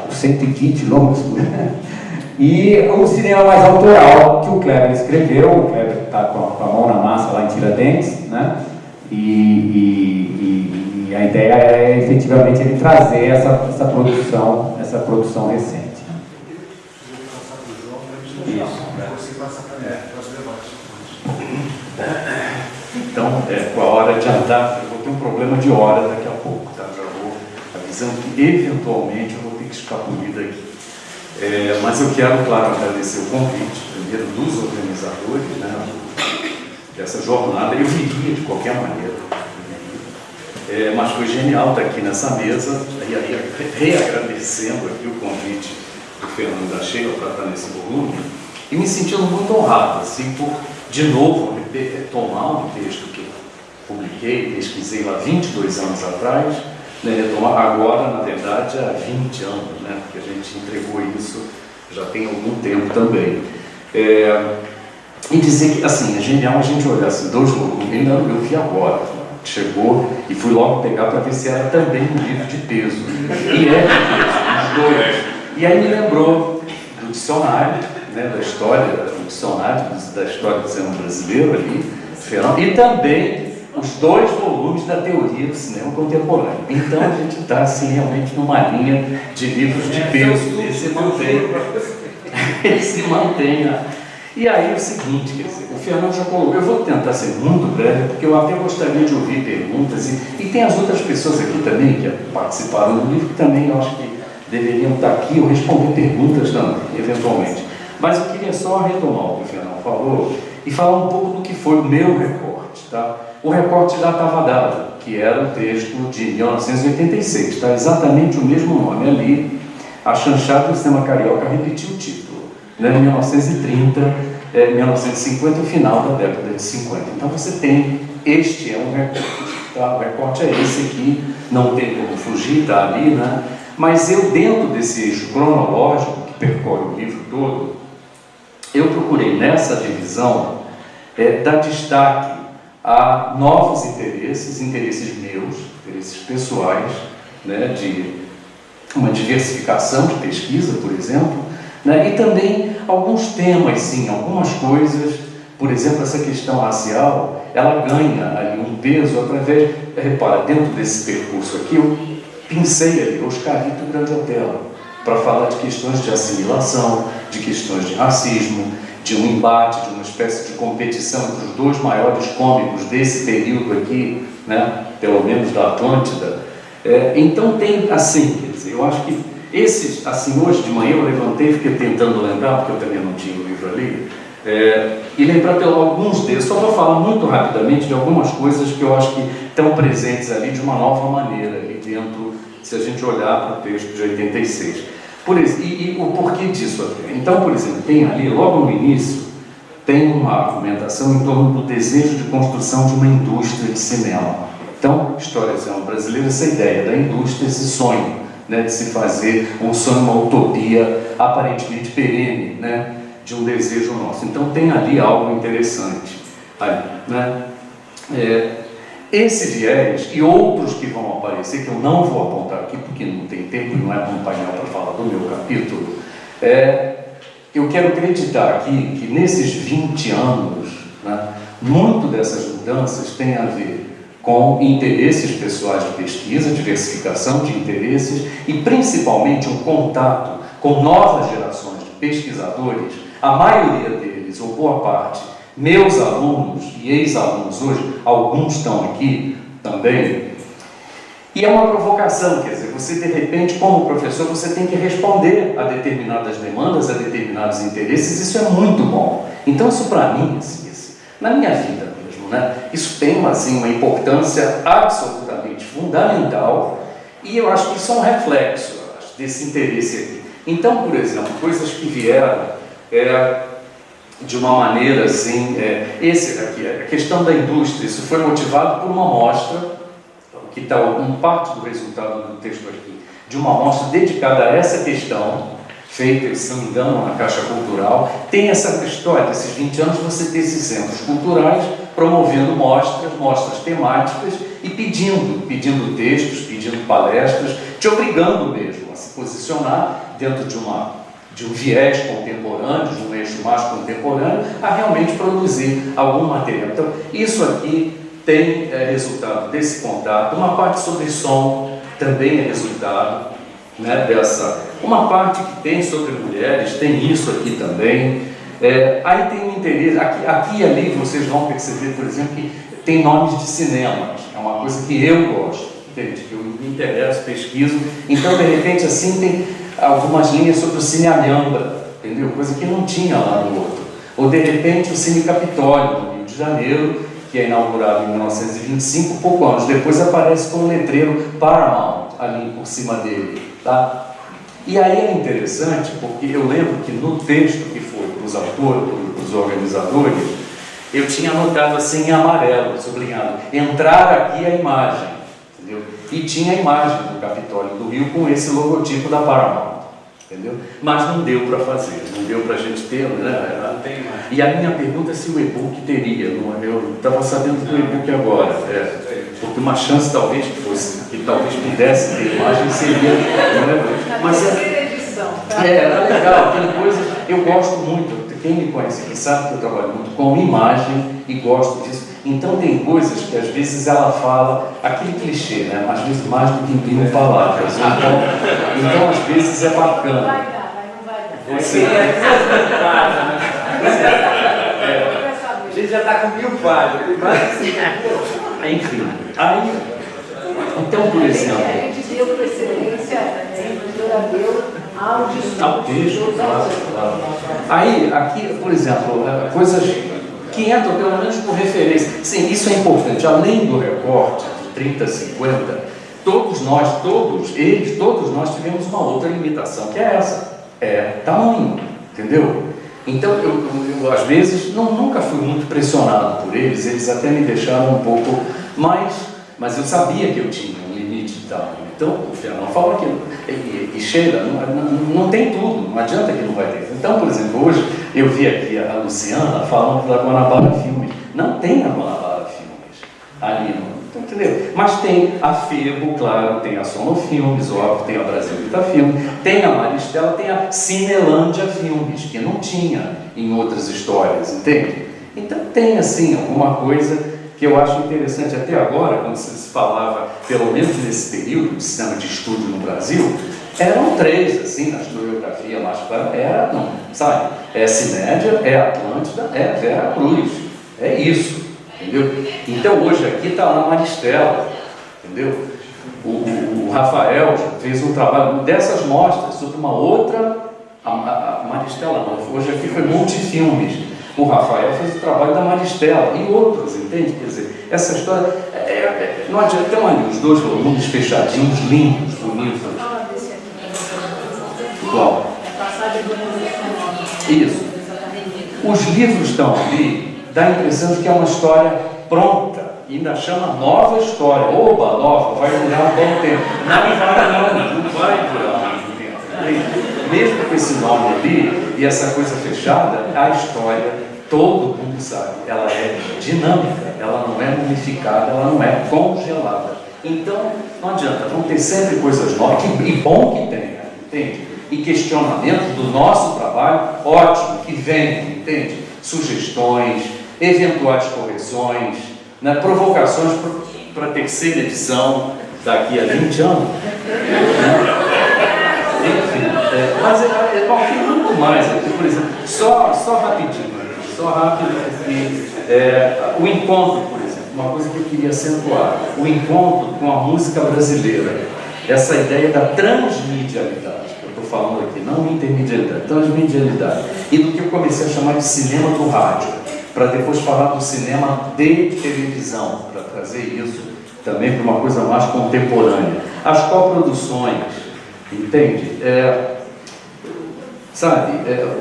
Os 120 longas por ano, e o cinema mais autoral que o Kleber escreveu. O Kleber está com a mão na massa lá em Tiradentes, né? E a ideia é efetivamente ele trazer essa produção recente. Isso. Então, com a hora de andar, eu vou ter um problema de hora daqui a pouco, tá? Já vou avisando que eventualmente eu vou ter que escapulir daqui. Mas eu quero, claro, agradecer o convite, primeiro dos organizadores, né, dessa jornada. Eu viria de qualquer maneira, mas foi genial estar aqui nessa mesa, e aí reagradecendo aqui o convite do Fernando da Sheila para estar nesse volume, e me sentindo muito honrado, assim, por, de novo, retomar um texto que eu publiquei, pesquisei lá 22 anos atrás, né, retomar agora, na verdade, há 20 anos, né, porque a gente entregou isso já tem algum tempo também. E dizer que, assim, é genial a gente olhar assim, 2 volumes, eu vi agora, chegou e fui logo pegar para ver se era também um livro de peso. E é de peso, os 2. E aí me lembrou do dicionário, né, da história, do dicionário da história do cinema brasileiro ali, e também os 2 volumes da teoria do cinema contemporâneo. Então a gente está assim, realmente numa linha de livros de peso. Ele se mantém. E aí o seguinte, quer dizer, o Fernando já colocou, eu vou tentar ser muito breve, porque eu até gostaria de ouvir perguntas, e tem as outras pessoas aqui também que participaram do livro, que também eu acho que deveriam estar aqui ou responder perguntas também, eventualmente. Mas eu queria só retomar o que o Fernando falou e falar um pouco do que foi o meu recorte, tá? O recorte já estava dado, que era um texto de 1986, tá? Exatamente o mesmo nome ali, A Chanchada do Cinema Carioca repetiu o título, né? 1930, 1950, o final da década de 50. Então você tem, este é um recorte, tá? O recorte é esse aqui, não tem como fugir, está ali, né? Mas eu, dentro desse eixo cronológico que percorre o livro todo, eu procurei nessa divisão dar destaque a novos interesses meus, interesses pessoais, né, de uma diversificação de pesquisa, por exemplo, né, e também alguns temas, sim, algumas coisas, por exemplo, essa questão racial, ela ganha ali um peso através, repara, dentro desse percurso aqui, eu pincei ali Oscarito Grande Otelo, para falar de questões de assimilação, de questões de racismo, de um embate, de uma espécie de competição entre os 2 maiores cômicos desse período aqui, né, pelo menos da Atlântida. Então tem, assim, quer dizer, eu acho que esses, assim, hoje de manhã eu levantei, fiquei tentando lembrar, porque eu também não tinha o livro ali, e lembrar pelo alguns deles, só para falar muito rapidamente de algumas coisas que eu acho que estão presentes ali de uma nova maneira, ali dentro, se a gente olhar para o texto de 86. E o porquê disso até? Então, por exemplo, tem ali, logo no início, tem uma argumentação em torno do desejo de construção de uma indústria de cinema. Então, história do cinema brasileiro, essa ideia da indústria, esse sonho, né, de se fazer um sonho, uma utopia aparentemente perene, né, de um desejo nosso. Então, tem ali algo interessante. Ali, né? Esse viés e outros que vão aparecer, que eu não vou apontar aqui porque não tem tempo e não é um painel para falar do meu capítulo, eu quero acreditar aqui que nesses 20 anos, né, muito dessas mudanças tem a ver com interesses pessoais de pesquisa, diversificação de interesses e principalmente um contato com novas gerações de pesquisadores, a maioria deles, ou boa parte, meus alunos e ex-alunos hoje, alguns estão aqui também, e é uma provocação, quer dizer, você de repente, como professor, você tem que responder a determinadas demandas, a determinados interesses, isso é muito bom. Então isso para mim, assim, na minha vida mesmo, né, isso tem assim, uma importância absolutamente fundamental, e eu acho que isso é um reflexo desse interesse aqui. Então, por exemplo, coisas que vieram de uma maneira assim, esse aqui, a questão da indústria, isso foi motivado por uma mostra, que está parte do resultado do texto aqui, de uma mostra dedicada a essa questão, feita, se não me engano, na Caixa Cultural. Tem essa história, desses 20 anos, você ter esses centros culturais promovendo mostras temáticas e pedindo textos, pedindo palestras, te obrigando mesmo a se posicionar dentro de um viés contemporâneo, de um eixo mais contemporâneo, a realmente produzir algum material. Então, isso aqui tem resultado desse contato. Uma parte sobre som também é resultado, né, dessa. Uma parte que tem sobre mulheres, tem isso aqui também. Aí tem um interesse, aqui e ali vocês vão perceber, por exemplo, que tem nomes de cinemas. É uma coisa que eu gosto, entende? Que eu me interesso, pesquiso. Então, de repente, assim, tem algumas linhas sobre o Cine Alhambra, entendeu? Coisa que não tinha lá no outro. Ou, de repente, o Cine Capitólio, no Rio de Janeiro, que é inaugurado em 1925, poucos anos depois aparece com o letreiro Paramount ali por cima dele, tá? E aí é interessante, porque eu lembro que no texto que foi para os autores, para os organizadores, eu tinha anotado assim em amarelo, sublinhado, entrar aqui a imagem, entendeu? E tinha a imagem do Capitólio do Rio com esse logotipo da Paramount. entendeu? Mas não deu para fazer, não deu para a gente ter, né? Não tem mais. E a minha pergunta é se o e-book teria, eu estava sabendo do e-book agora, porque uma chance talvez que fosse, que talvez pudesse ter imagem seria, né? Mas era legal, tem coisas, eu gosto muito, quem me conhece aqui sabe que eu trabalho muito com imagem e gosto disso. Então tem coisas que às vezes ela fala, aquele clichê, né? Às vezes mais do que em 1000 palavras. Então às vezes é bacana. Não vai dar. Você A gente já está com 1000 páginas. enfim, aí, então por exemplo. A gente deu precedência, a editora deu ao Texto, claro. Aí, aqui, por exemplo, coisas que entram pelo menos por referência. Sim, isso é importante. Além do recorte de 30, 50, todos nós tivemos uma outra limitação, que é essa. É tamanho, entendeu? Então, eu às vezes, nunca fui muito pressionado por eles até me deixaram um pouco mais, mas eu sabia que eu tinha um limite de tamanho. Então, o Fernando fala que e chega, não tem tudo, não adianta que não vai ter. Então, por exemplo, hoje eu vi aqui a Luciana falando da Guanabara Filmes. Não tem a Guanabara Filmes ali, não, entendeu? Mas tem a Febo, claro, tem a Sonofilmes, óbvio, tem a Brasil Vita Filmes, tem a Maristela, tem a Cinelândia Filmes, que não tinha em outras histórias, entende? Então tem, assim, alguma coisa que eu acho interessante até agora, quando se falava, pelo menos nesse período de cinema de estúdio no Brasil, eram 3, assim, na historiografia mais clara, não, sabe? É Cinédia, é Atlântida, é Vera Cruz, é isso, entendeu? Então hoje aqui está lá Maristela, entendeu? O Rafael fez um trabalho dessas mostras sobre uma outra, a Maristela não, hoje aqui foi Multifilmes. O Rafael fez o trabalho da Maristela e outros, entende? Quer dizer, essa história, não adianta, tem ali os 2 volumes fechadinhos, lindos, bonitos. Igual. Isso. Os livros estão ali, dá a impressão de que é uma história pronta, e ainda chama nova história. Oba, nova, vai durar um bom tempo. Não vai durar muito tempo. Mesmo com esse nome ali e essa coisa fechada, a história, todo mundo sabe, ela é dinâmica, ela não é mumificada, ela não é congelada. Então, não adianta, vão ter sempre coisas novas, e bom que tenha, entende? E questionamento do nosso trabalho, ótimo, que venham, entende? Sugestões, eventuais correções, né? Provocações para a terceira edição daqui a 20 anos. Enfim, mas tem muito mais aqui, por exemplo, só rapidinho, só rápido, o encontro, por exemplo, uma coisa que eu queria acentuar, o encontro com a música brasileira, essa ideia da transmedialidade, que eu estou falando aqui, não intermedialidade, transmedialidade, e do que eu comecei a chamar de cinema do rádio, para depois falar do cinema de televisão, para trazer isso também para uma coisa mais contemporânea. As coproduções, entende?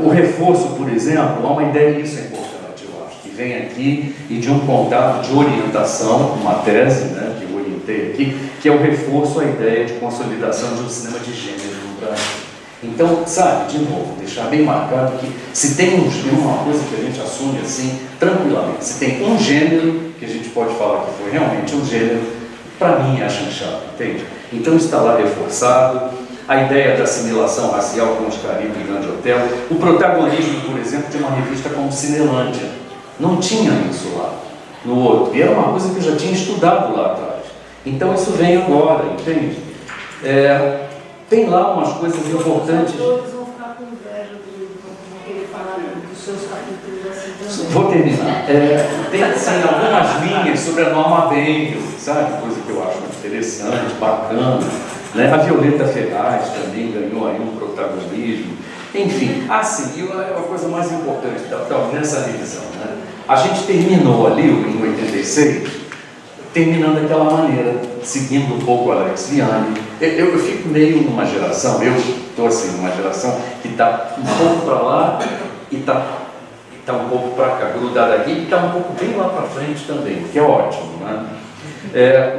O reforço, por exemplo, há uma ideia, isso é importante, eu acho, que vem aqui e de um contato de orientação, uma tese, né, que eu orientei aqui, que é o reforço à ideia de consolidação de um cinema de gênero no Brasil. Então, de novo, deixar bem marcado que se tem uma coisa que a gente assume assim, tranquilamente, se tem um gênero que a gente pode falar que foi realmente um gênero, para mim é a chanchada, entende? Então está lá reforçado. A ideia da assimilação racial com os Caribe e Grande Hotel, o protagonismo, por exemplo, de uma revista como Cinelândia. Não tinha isso lá, no outro. E era uma coisa que eu já tinha estudado lá atrás. Então isso vem agora, entende? Tem lá umas coisas importantes. Todos vão ficar com inveja vão querer falar dos seus capítulos assim também. Vou terminar. Tem assim, algumas linhas sobre a Norma Bengel, sabe? Coisa que eu acho muito interessante, bacana. Né? A Violeta Ferraz também ganhou aí um protagonismo. Enfim, e uma coisa mais importante nessa revisão, né? A gente terminou ali, em 86, terminando daquela maneira, seguindo um pouco a Alex Vianney. Eu fico meio numa geração, eu estou assim, numa geração que está um pouco para lá e está um pouco para cá, grudada aqui, e está um pouco bem lá para frente também, o que é ótimo, né?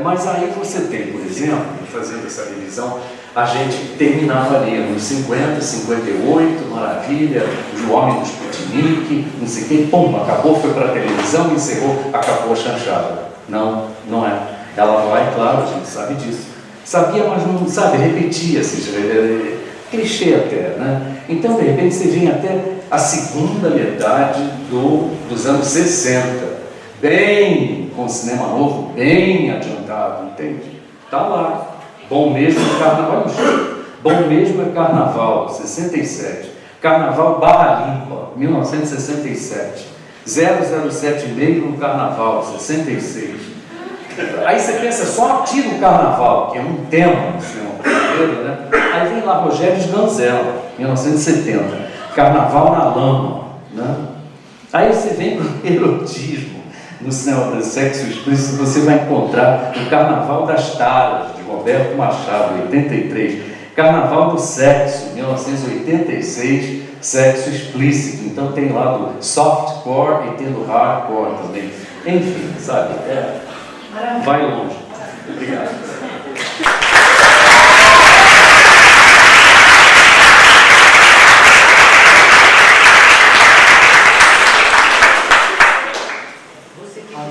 Mas aí você tem, por exemplo, fazendo essa revisão, a gente terminava ali nos 50, 58, maravilha, o homem do Sputnik, não sei o que, pum, acabou, foi para a televisão, encerrou, acabou a chanchada. Não, não é. Ela vai, claro, a gente sabe disso. Sabia, mas não sabe, repetia-se, clichê até, né? Então, de repente, você vem até a segunda metade dos anos 60, bem, com o cinema novo, bem adiantado, entende? Está lá. Bom mesmo é Carnaval, Bom mesmo é Carnaval, 67. Carnaval Barra Limpa, 1967. 007,5 no Carnaval, 66. Aí você pensa só aqui no Carnaval, que é um tema do cinema brasileiro, né? Aí vem lá Rogério Sganzella, 1970. Carnaval na Lama, né? Aí você vem com erotismo. No cinema do sexo explícito, você vai encontrar o Carnaval das Taras, de Roberto Machado, 83. Carnaval do Sexo, 1986, sexo explícito. Então tem lá do softcore e tem do hardcore também. Enfim, sabe? Vai longe. Obrigado.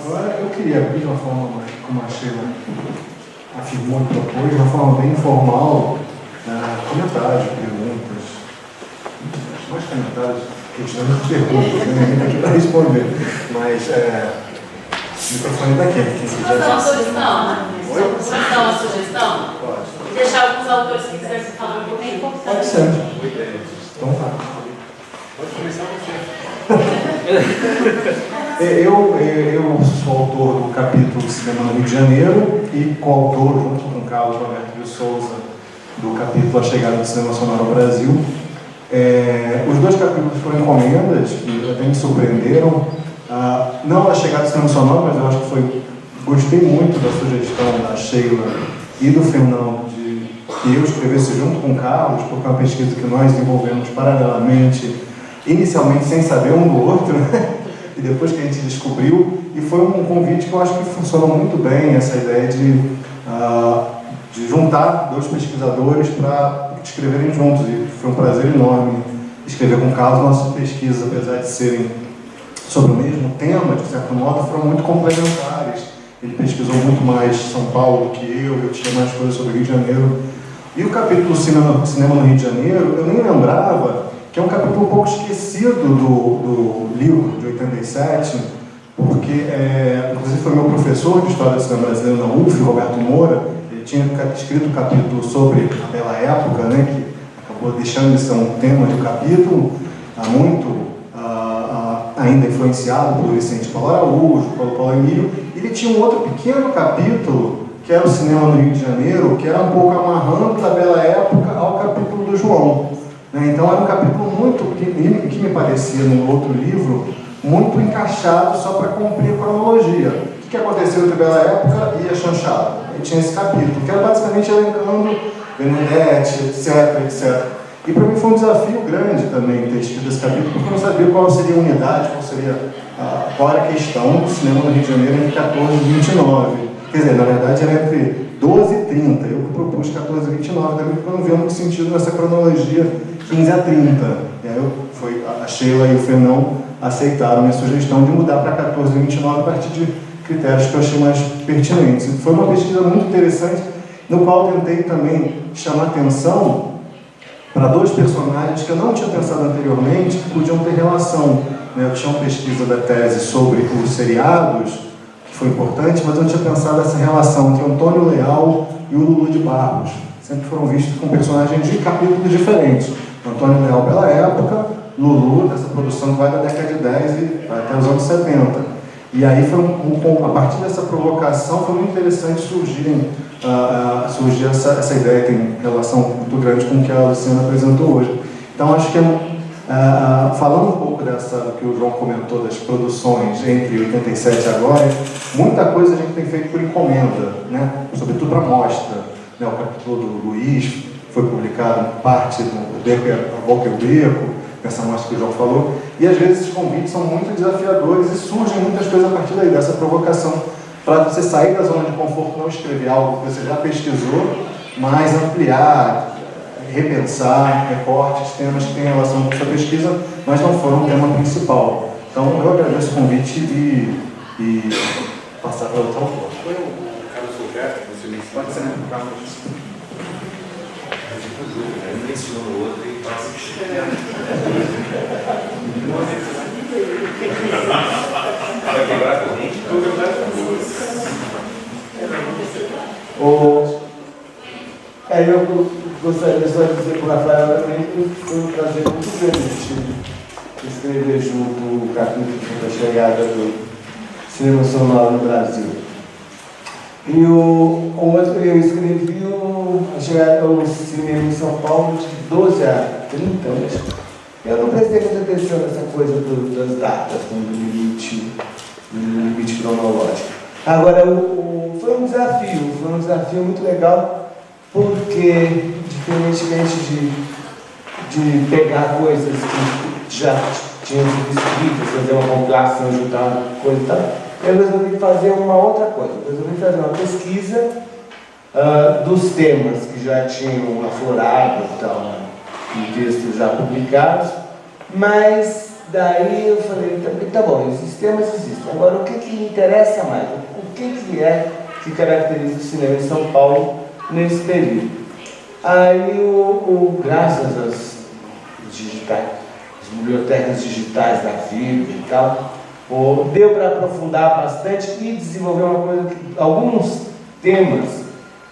Agora eu queria abrir de uma forma, como a Sheila afirmou e propôs, de uma forma bem informal, comentários, perguntas, mais comentários, questionamentos, perguntas, né? Ninguém está aqui para responder, mas o microfone está aqui. Posso dar uma sugestão? Posso dar uma sugestão? Pode. Deixar alguns autores que quiserem falar um pouquinho. Pode ser. Então tá. Pode começar você. Eu sou autor do capítulo Cinema no Rio de Janeiro e coautor, junto com o Carlos Roberto de Souza, do capítulo A Chegada do Cinema Sonoro ao Brasil. Os dois capítulos foram encomendas que até me surpreenderam. Não A Chegada do Cinema Sonoro, mas eu acho que gostei muito da sugestão da Sheila e do Fernão de que eu escrevesse junto com o Carlos, porque é uma pesquisa que nós desenvolvemos paralelamente, inicialmente sem saber um do outro, né? E depois que a gente descobriu, e foi um convite que eu acho que funcionou muito bem, essa ideia de juntar dois pesquisadores para escreverem juntos, e foi um prazer enorme escrever com o Carlos. Nossas pesquisas, apesar de serem sobre o mesmo tema, de certo modo, foram muito complementares. Ele pesquisou muito mais São Paulo do que eu tinha mais coisas sobre o Rio de Janeiro. E o capítulo Cinema no Rio de Janeiro, eu nem lembrava, que é um capítulo um pouco esquecido do livro de 87, porque, inclusive, foi meu professor de História do Cinema Brasileiro na UF, Roberto Moura. Ele tinha escrito um capítulo sobre a Bela Época, né, que acabou deixando de ser um tema de capítulo, ainda influenciado por Vicente Paulo Araújo, Paulo Emílio. Ele tinha um outro pequeno capítulo, que era o Cinema no Rio de Janeiro, que era um pouco amarrando da Bela Época ao capítulo do João. Então era um capítulo que me parecia, no outro livro, muito encaixado só para cumprir a cronologia. O que aconteceu entre a Bela Época e a chanchada? E tinha esse capítulo, que era basicamente elencando Benedetti, etc. E para mim foi um desafio grande também ter escrito esse capítulo, porque eu não sabia qual seria a unidade, qual era a questão do cinema no Rio de Janeiro entre 14 e 29. Quer dizer, na verdade era entre 12 e 30. Eu que propus 14 e 29, também porque eu não via muito sentido nessa cronologia 15 a 30. E aí a Sheila e o Fernão aceitaram a minha sugestão de mudar para 14 e 29 a partir de critérios que eu achei mais pertinentes. Foi uma pesquisa muito interessante, no qual eu tentei também chamar atenção para dois personagens que eu não tinha pensado anteriormente, que podiam ter relação. Eu tinha uma pesquisa da tese sobre os seriados, que foi importante, mas eu não tinha pensado essa relação entre o Antônio Leal e o Lulu de Barros. Sempre foram vistos com personagens de capítulos diferentes. Antônio Leal pela época, Lulu, dessa produção que vai da década de 10 e vai até os anos 70. E aí, a partir dessa provocação, foi muito interessante surgir essa ideia, que tem relação muito grande com o que a Luciana apresentou hoje. Então, acho que, falando um pouco do que o João comentou, das produções entre 87 e agora, muita coisa a gente tem feito por encomenda, né? Sobretudo para mostra. O capítulo do Luiz foi publicado parte do Walker Beco, essa mostra que o João falou, e às vezes esses convites são muito desafiadores e surgem muitas coisas a partir daí, dessa provocação, para você sair da zona de conforto, não escrever algo que você já pesquisou mais ampliar, repensar recortes, temas que têm relação com essa pesquisa, mas não foram o tema principal. Então, eu agradeço o convite e passar para outra autor. Foi o Carlos Roberto que você mencionou? Pode ser, né? Eu menciono o outro e passa vai quebrar a corrente? Eu gostaria só de dizer para o Rafael também que foi um prazer muito grande escrever junto o capítulo da chegada do cinema sonoro no Brasil. E o outro, eu escrevi a chegada ao cinema em São Paulo de 12 a 30 anos. Eu não prestei muita atenção nessa coisa das datas, do limite cronológico. Agora, foi um desafio muito legal, porque, diferentemente de pegar coisas que já tinham sido escritas, fazer uma compilação, juntar coisa e tal, eu resolvi fazer uma outra coisa. Eu resolvi fazer uma pesquisa dos temas que já tinham aflorado e tal, em textos já publicados, mas daí eu falei, tá bom, esses temas existem. Agora, o que me interessa mais? O que é que caracteriza o cinema em São Paulo nesse período? Aí, graças às digitais, as bibliotecas digitais da vida e tal, deu para aprofundar bastante e desenvolver alguns temas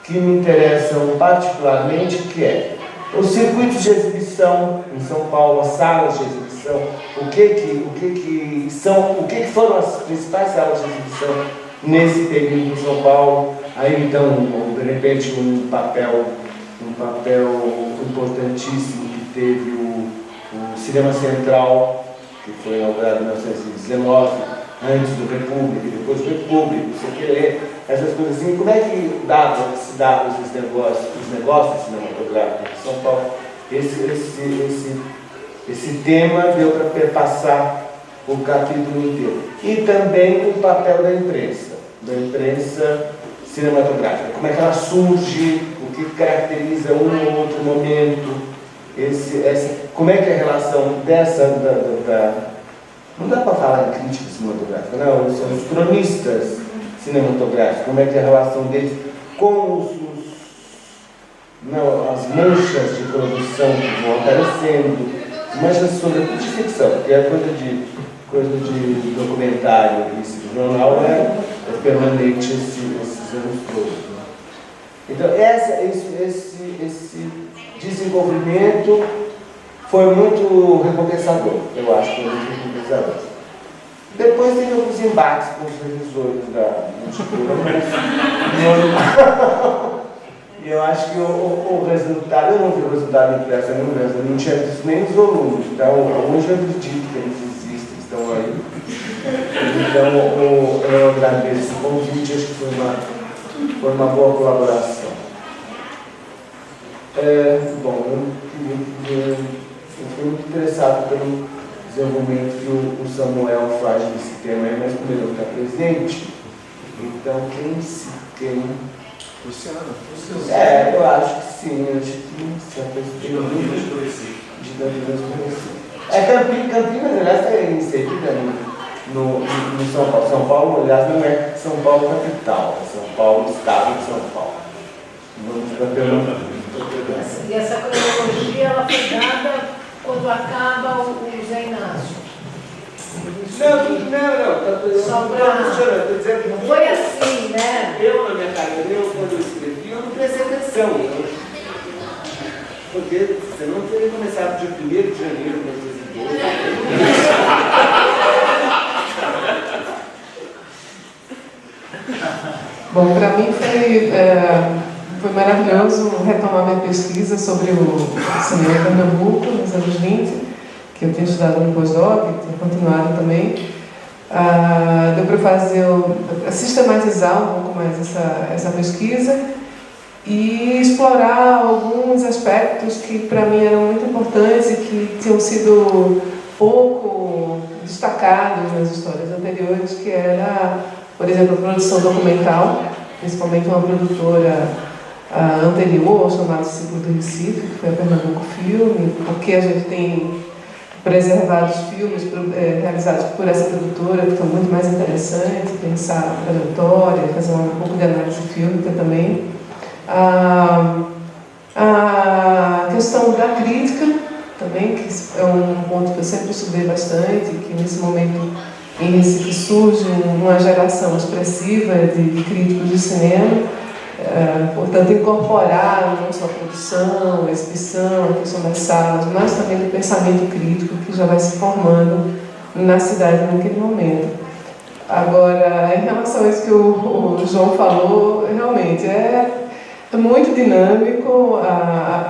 que me interessam particularmente, que é os circuitos de exibição em São Paulo, as salas de exibição, o que foram as principais salas de exibição nesse período em São Paulo. Aí então, de repente, um papel importantíssimo que teve o Cinema Central, que foi inaugurado em 1919, antes do República, depois do República, não sei o que, essas coisas assim. Como é que se davam esses negócios cinematográficos em São Paulo? Esse tema deu para perpassar o capítulo inteiro. E também o papel da imprensa cinematográfica. Como é que ela surge, o que caracteriza um ou outro momento, como é que é a relação não dá para falar em crítica cinematográfica, não, são os cronistas cinematográficos, como é que é a relação deles com as manchas de produção que vão aparecendo, manchas sobretudo de ficção, porque é coisa de documentário e jornal é permanente esses anos todos. Né? Então, esse desenvolvimento foi muito recompensador, eu acho que foi muito recompensador. Depois teve alguns embates com os revisores da Multicura, mas e eu acho que o resultado, eu não vi o resultado impresso, eu não tinha visto nem os volumes, então alguns eu acredito que eles existem, estão aí. Então eu agradeço o convite, acho que foi uma boa colaboração. Bom, eu fui muito interessado pelo desenvolvimento que o Samuel faz nesse tema, mas como ele não está presente, então quem Luciano. eu acho que sim, eu acho que se tem dúvidas de Campinas, aliás, está inserida no São Paulo. São Paulo, aliás, não é São Paulo capital, é São Paulo, estado de São Paulo. E essa cronologia ela foi dada quando acaba o Zé Inácio. Não. Só pra... Estou dizendo que não foi assim, né? Eu, na minha carreira, quando eu escrevi, eu não prestei atenção. Porque você não teria começado dia 1º de janeiro de 2012. Bom, para mim foi maravilhoso retomar minha pesquisa sobre o cinema de Pernambuco nos anos 20, que eu tinha estudado no pós-doc, tinha continuado também. Deu para sistematizar um pouco mais essa pesquisa e explorar alguns aspectos que para mim eram muito importantes e que tinham sido pouco destacados nas histórias anteriores, que era, por exemplo, a produção documental, principalmente uma produtora anterior, chamado Ciclo do Recife, que foi a Pernambuco Filme, porque a gente tem preservado os filmes realizados por essa produtora, que estão muito mais interessantes, pensar a trajetória, fazer um pouco de análise fílmica também. A questão da crítica também, que é um ponto que eu sempre estudei bastante, que nesse momento em Recife surge uma geração expressiva de críticos de cinema, portanto incorporar não só a produção, a exibição, a questão das salas, mas também do pensamento crítico que já vai se formando na cidade naquele momento. Agora, em relação a isso que o João falou, realmente é muito dinâmico,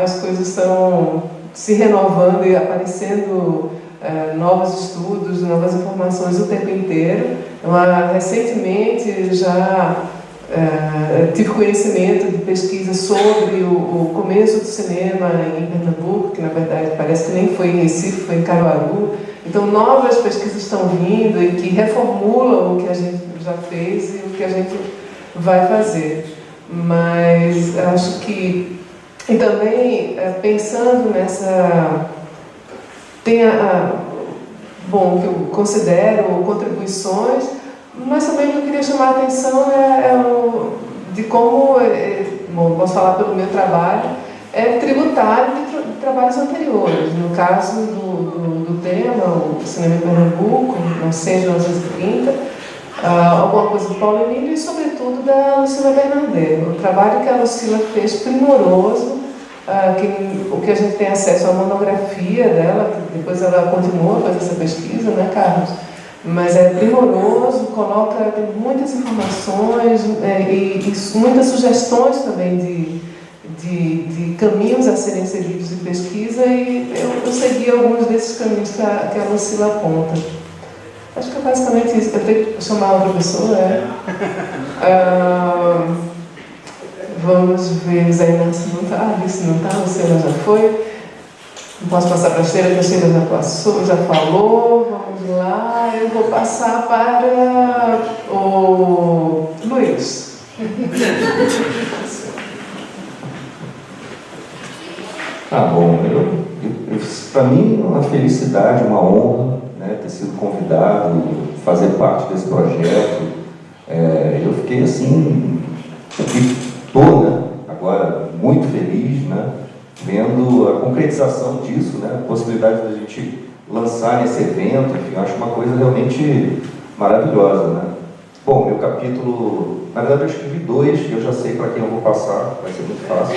as coisas estão se renovando e aparecendo novos estudos, novas informações o tempo inteiro. Recentemente já tive conhecimento de pesquisas sobre o começo do cinema em Pernambuco, que na verdade parece que nem foi em Recife, foi em Caruaru. Então novas pesquisas estão vindo e que reformulam o que a gente já fez e o que a gente vai fazer. Mas acho que, e também pensando nessa, tem bom, que eu considero contribuições, mas também o que eu queria chamar a atenção de como, bom, posso falar pelo meu trabalho, é tributário de trabalhos anteriores. No caso do tema, o cinema em Pernambuco, não sei, 1930, alguma coisa do Paulo Emílio e, sobretudo, da Lucila Bernardet. O trabalho que a Lucila fez primoroso, o que a gente tem acesso à monografia dela, que depois ela continua a fazer essa pesquisa, né, Carlos? Mas é primoroso, coloca muitas informações e muitas sugestões também de caminhos a serem seguidos de pesquisa, e eu segui alguns desses caminhos que a Lucila aponta. Acho que é basicamente isso. Eu tenho que chamar outra pessoa, vamos ver, Zé Inácio não está, Alice não está, Luciana já foi. Não posso passar para a Sheila, que a Sheila já passou, já falou. Vamos lá, eu vou passar para o Luiz. Bom, para mim é uma felicidade, uma honra, né, ter sido convidado, fazer parte desse projeto. Eu fiquei assim, estou, né, agora muito feliz, né, vendo a concretização disso, né, a possibilidade da gente lançar nesse evento, enfim, acho uma coisa realmente maravilhosa, né. Bom, meu capítulo, na verdade eu escrevi 2, eu já sei para quem eu vou passar, vai ser muito fácil.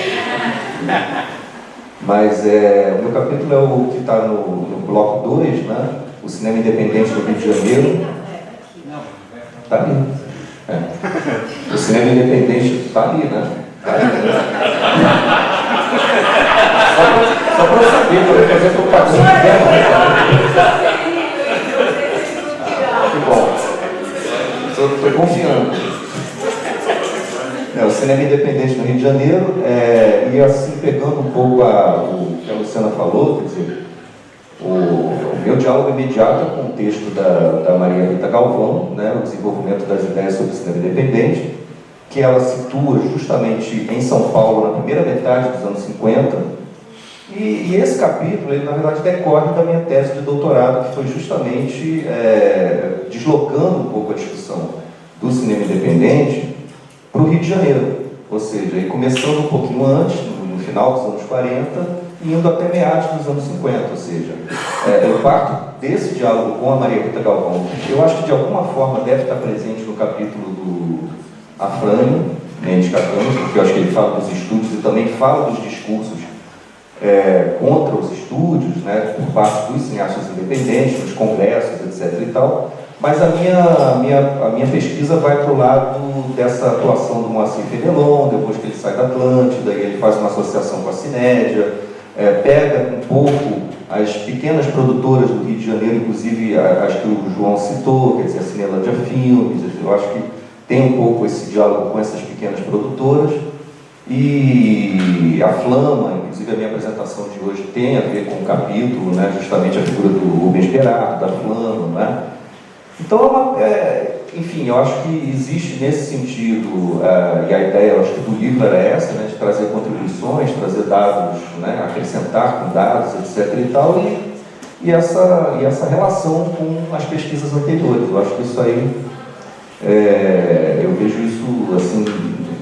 Mas o meu capítulo é o que está no bloco 2, né, o cinema independente do Rio de Janeiro. Está ali. O cinema independente está ali, né? Tá ali, né? Só para eu saber, para eu fazer propaganda de tema. Que bom. Estou confiando. O cinema independente no Rio de Janeiro, e assim, pegando um pouco o que a Luciana falou, quer dizer, o meu diálogo imediato é com o texto da Maria Rita Galvão, né, o desenvolvimento das ideias sobre o cinema independente, que ela situa justamente em São Paulo, na primeira metade dos anos 50, e esse capítulo, ele na verdade decorre da minha tese de doutorado, que foi justamente deslocando um pouco a discussão do cinema independente para o Rio de Janeiro, ou seja, começando um pouquinho antes, no final dos anos 40, e indo até meados dos anos 50, ou seja, eu parto desse diálogo com a Maria Rita Galvão, que eu acho que de alguma forma deve estar presente no capítulo do Afrânio Mendes Catano, porque eu acho que ele fala dos estúdios e também fala dos discursos contra os estúdios, né, por parte dos cineastas independentes, nos congressos, etc. e tal. Mas a minha pesquisa vai para o lado dessa atuação do Moacir Fenelon, depois que ele sai da Atlântida, e ele faz uma associação com a Cinédia, pega um pouco as pequenas produtoras do Rio de Janeiro, inclusive as que o João citou, quer dizer, a Cinelândia Filmes. Eu acho que tem um pouco esse diálogo com essas pequenas produtoras. E a Flama, inclusive a minha apresentação de hoje tem a ver com o capítulo, né, justamente a figura do Rubens Gerardo, da Flama, né? Então enfim, eu acho que existe nesse sentido, e a ideia, eu acho que do livro era essa, né, de trazer contribuições, trazer dados, né, acrescentar com dados, etc. e tal, e essa relação com as pesquisas anteriores. Eu acho que isso aí, eu vejo isso assim,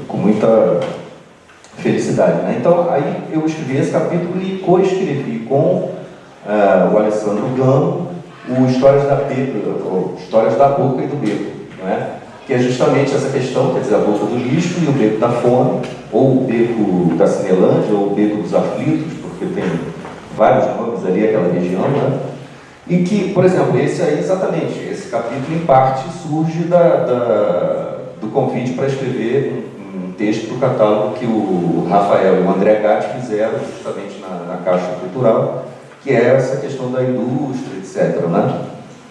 com muita felicidade. Né? Então, aí eu escrevi esse capítulo e coescrevi com o Alessandro Gano o Histórias da Boca e do Beco, não é? Que é justamente essa questão, quer dizer, a boca do lixo e o beco da fome, ou o beco da Cinelândia, ou o beco dos aflitos, porque tem vários nomes ali, aquela região, né? E que, por exemplo, esse aí, exatamente, esse capítulo, em parte, surge do convite para escrever um texto para o catálogo que o Rafael e o André Gatti fizeram, justamente na Caixa Cultural, que é essa questão da indústria, etc. Né?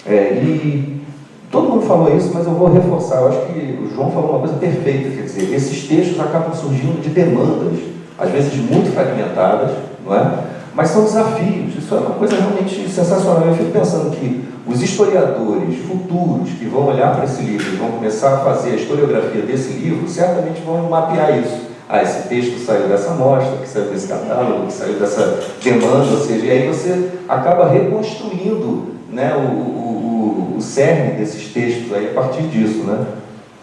E todo mundo falou isso, mas eu vou reforçar. Eu acho que o João falou uma coisa perfeita, quer dizer, esses textos acabam surgindo de demandas, às vezes muito fragmentadas, não é? Mas são desafios. Isso é uma coisa realmente sensacional. Eu fico pensando que os historiadores futuros que vão olhar para esse livro e vão começar a fazer a historiografia desse livro, certamente vão mapear isso. Esse texto saiu dessa amostra, que saiu desse catálogo, que saiu dessa demanda, ou seja, e aí você acaba reconstruindo, né, o cerne desses textos aí a partir disso, né?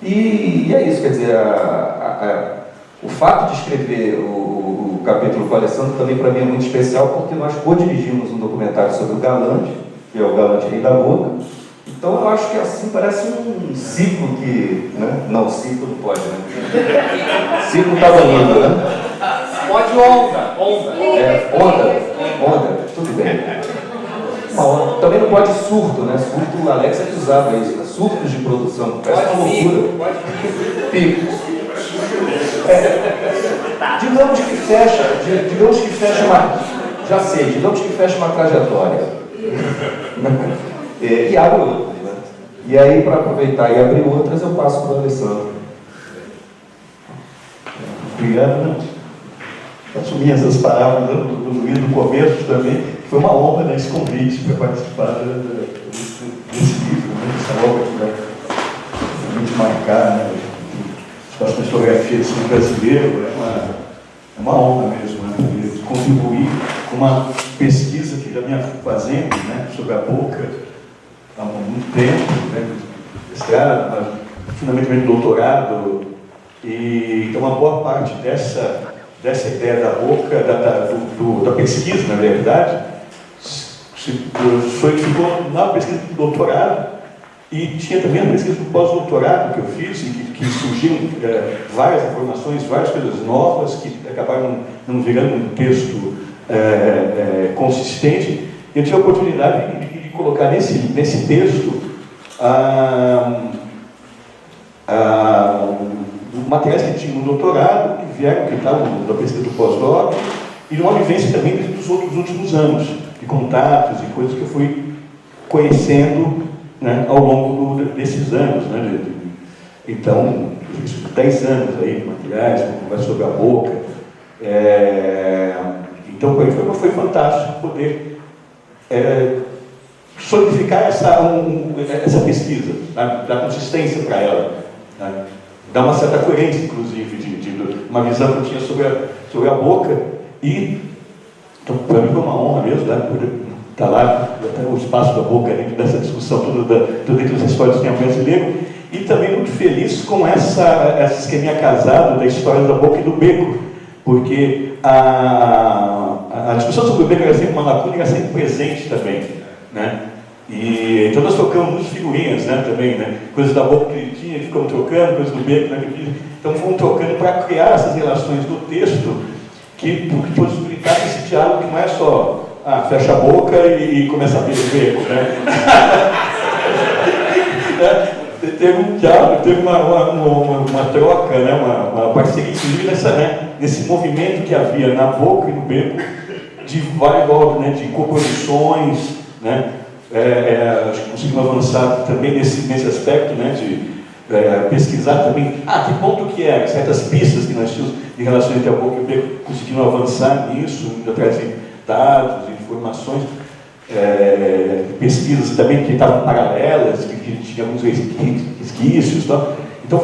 E é isso, quer dizer, o fato de escrever o capítulo com o Alessandro também para mim é muito especial, porque nós co-dirigimos um documentário sobre o Galante, que é o Galante Rei da Boca. Então eu acho que assim parece um ciclo que, né? Não, ciclo não pode, né? Ciclo está banido, né? Pode onda. Onda, tudo bem. Uma onda. Também não pode surto, né? Surto, o Alex é que usava isso, né? Surtos de produção, parece uma loucura. Pico. Digamos que fecha uma trajetória. E abre outras, né? E aí, para aproveitar e abrir outras, eu passo para o Alessandro. Obrigado. Assumir essas palavras do Luiz no começo também. Foi uma honra, né, esse convite para participar desse livro, né, dessa obra que vai realmente marcar, né, a historiografia do cinema brasileiro. É uma honra mesmo, né, contribuir com uma pesquisa que já vinha fazendo, né, sobre a boca há muito tempo, né, mestrado, fundamentalmente doutorado, e então uma boa parte dessa ideia da boca, da pesquisa, na verdade, ficou na pesquisa do doutorado, e tinha também a pesquisa do pós-doutorado que eu fiz, e que surgiram várias informações, várias coisas novas, que acabaram não virando um texto consistente. Eu tive a oportunidade de colocar nesse texto materiais que tinham no doutorado, que vieram, que estavam da pesquisa do pós-doc, e uma vivência também dos últimos anos, de contatos e coisas que eu fui conhecendo, né, ao longo desses anos. Né, então, 10 anos aí de materiais, conversa sobre a boca. Então, foi fantástico poder solidificar essa pesquisa, né, dar consistência para ela, né, dar uma certa coerência, inclusive, de uma visão que eu tinha sobre a boca. E, então, para mim foi uma honra mesmo, né, poder estar lá, até o espaço da boca, dentro dessa discussão toda dentro das histórias do cinema brasileiro. E também muito feliz com essa esqueminha casado da história da boca e do beco, porque a discussão sobre o beco era sempre uma lacuna e era sempre presente também, né? E então nós trocamos muitas figurinhas, né, também, né? Coisas da boca que ele tinha, ficamos trocando, coisas do beco, né, então fomos trocando para criar essas relações do texto que possibilitassem esse diálogo que não é só fecha a boca e começa a pedir beco, né? Teve um diálogo, teve uma troca, né, uma parceria, inclusive nesse movimento que havia na boca e no beco, de vários, né, de composições, né? Acho que conseguimos avançar também nesse aspecto, né, de pesquisar também que ponto que é, certas pistas que nós tínhamos em relação entre a boca e o beco, conseguimos avançar nisso, atrás de dados, informações. pesquisas também que estavam paralelas, que tinha alguns resquícios e tal. Então